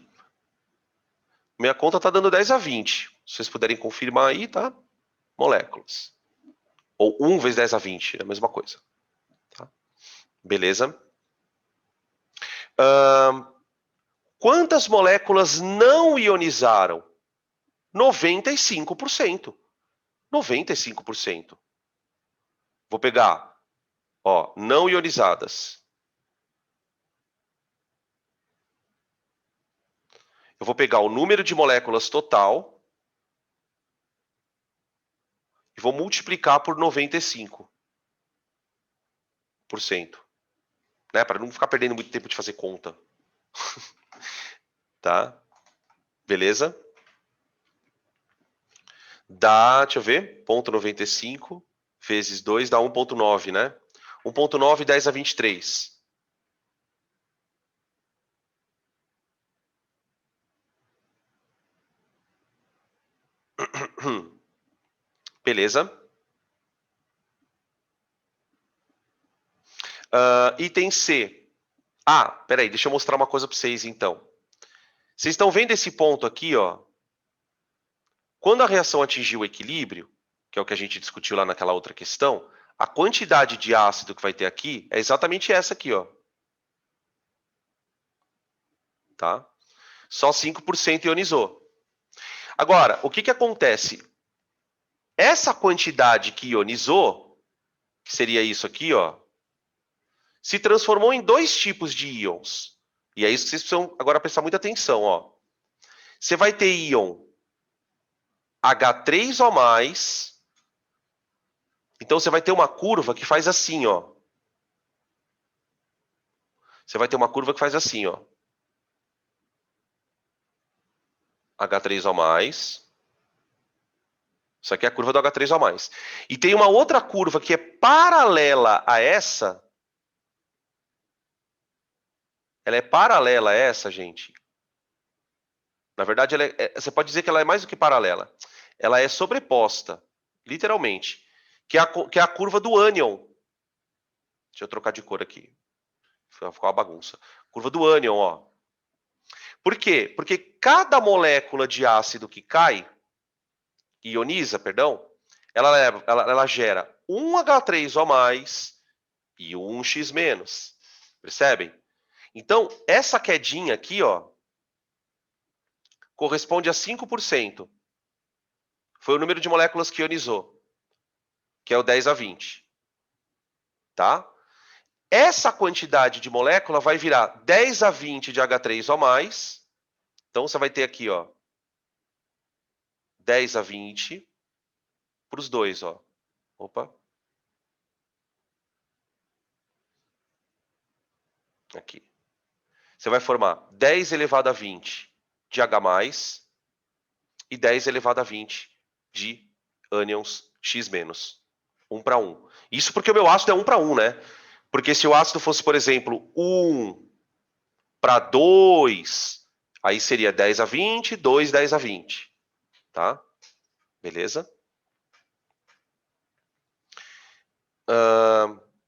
Minha conta tá dando 10 a 20. Se vocês puderem confirmar aí, tá? Moléculas. Ou 1 vezes 10 a 20, é a mesma coisa. Tá? Beleza? Quantas moléculas não ionizaram? 95%. 95%. Vou pegar, ó, não ionizadas. Eu vou pegar o número de moléculas total e vou multiplicar por 95%. Né? Para não ficar perdendo muito tempo de fazer conta. Tá? Beleza? Dá, deixa eu ver, 0,95 vezes 2 dá 1,9, né? 1,9, 10 a 23. Beleza? Item C. Peraí, deixa eu mostrar uma coisa para vocês, então. Vocês estão vendo esse ponto aqui, ó? Quando a reação atingir o equilíbrio, que é o que a gente discutiu lá naquela outra questão, a quantidade de ácido que vai ter aqui é exatamente essa aqui, ó. Tá? Só 5% ionizou. Agora, o que que acontece? Essa quantidade que ionizou, que seria isso aqui, ó, se transformou em dois tipos de íons. E é isso que vocês precisam agora prestar muita atenção, ó. Você vai ter íon H3O+, então você vai ter uma curva que faz assim, ó. Você vai ter uma curva que faz assim, ó. H3O+. Isso aqui é a curva do H3O+. E tem uma outra curva que é paralela a essa. Ela é paralela a essa, gente. Na verdade, você pode dizer que ela é mais do que paralela. Ela é sobreposta, literalmente. Que é a curva do ânion. Deixa eu trocar de cor aqui. Ficou uma bagunça. Curva do ânion, ó. Por quê? Porque cada molécula de ácido que cai, ioniza, perdão, ela gera um H3O+ e um X-. Percebem? Então, essa quedinha aqui, ó, corresponde a 5%. Foi o número de moléculas que ionizou, que é o 10 a 20. Tá? Essa quantidade de molécula vai virar 10 a 20 de H3O+. Então, você vai ter aqui, ó, 10 a 20 para os dois, ó. Opa. Aqui. Você vai formar 10 elevado a 20 de H+, e 10 elevado a 20 de ânions X-. 1 para 1. Isso porque o meu ácido é 1 para 1, né? Porque se o ácido fosse, por exemplo, 1 para 2, aí seria 10 a 20, 2, 10 a 20. Tá? Beleza?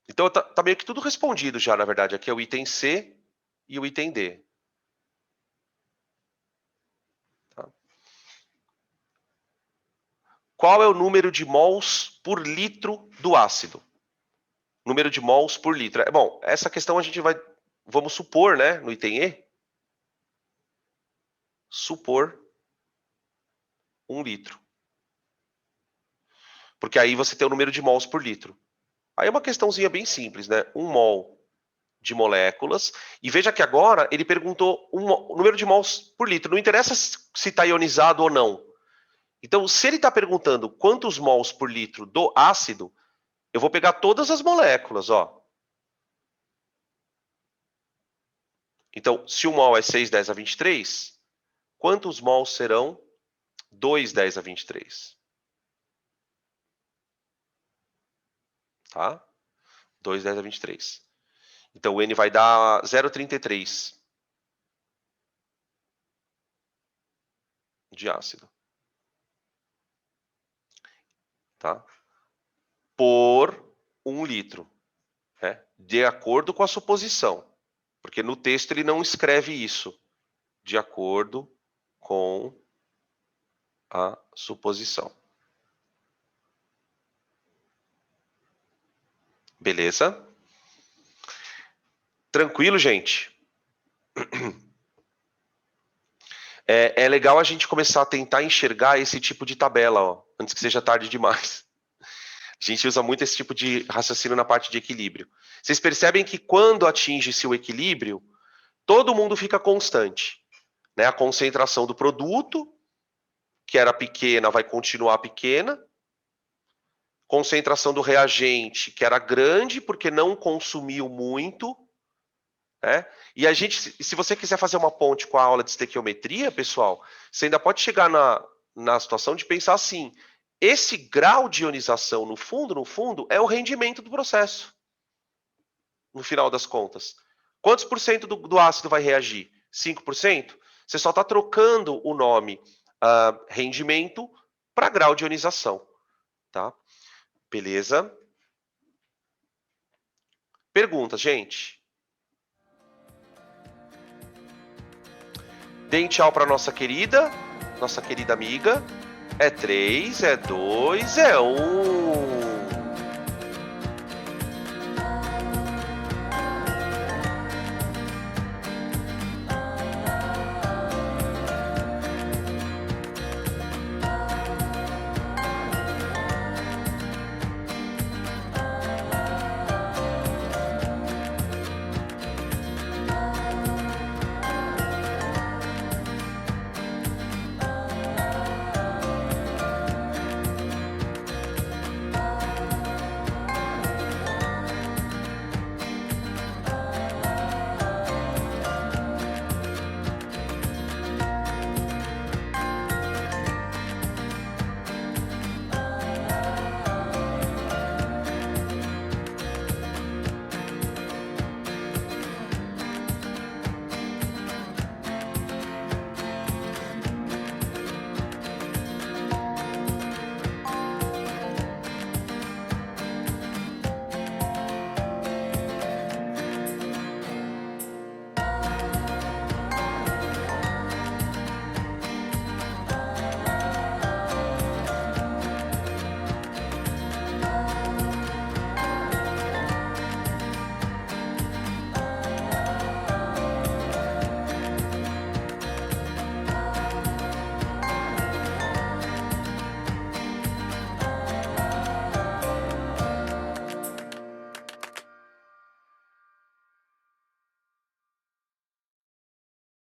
Então tá meio que tudo respondido já, na verdade. Aqui é o item C e o item D. Tá? Qual é o número de mols por litro do ácido? Número de mols por litro. Bom, essa questão a gente vai... Vamos supor, né, no item E, supor 1 litro. Porque aí você tem o número de mols por litro. Aí é uma questãozinha bem simples, né? 1 mol de moléculas. E veja que agora ele perguntou o número de mols por litro. Não interessa se está ionizado ou não. Então, se ele está perguntando quantos mols por litro do ácido, eu vou pegar todas as moléculas, ó. Então, se o mol é 6,10 a 23, quantos mols serão 2,10 a 23? Tá? 2,10 a 23. Então, o N vai dar 0,33 de ácido. tá? Por 1 litro, né? De acordo com a suposição. Porque no texto ele não escreve isso. De acordo com a suposição. Beleza? Tranquilo, gente? É legal a gente começar a tentar enxergar esse tipo de tabela, ó, antes que seja tarde demais. A gente usa muito esse tipo de raciocínio na parte de equilíbrio. Vocês percebem que quando atinge-se o equilíbrio, todo mundo fica constante, né? A concentração do produto, que era pequena, vai continuar pequena. Concentração do reagente, que era grande, porque não consumiu muito. Né? E a gente, se você quiser fazer uma ponte com a aula de estequiometria, pessoal, você ainda pode chegar na situação de pensar assim: esse grau de ionização, no fundo, é o rendimento do processo, no final das contas. Quantos por cento do ácido vai reagir? 5%? Você só está trocando o nome rendimento para grau de ionização. Tá? Beleza? Pergunta, gente. Deem tchau para nossa querida amiga. É 3, é 2, é 1.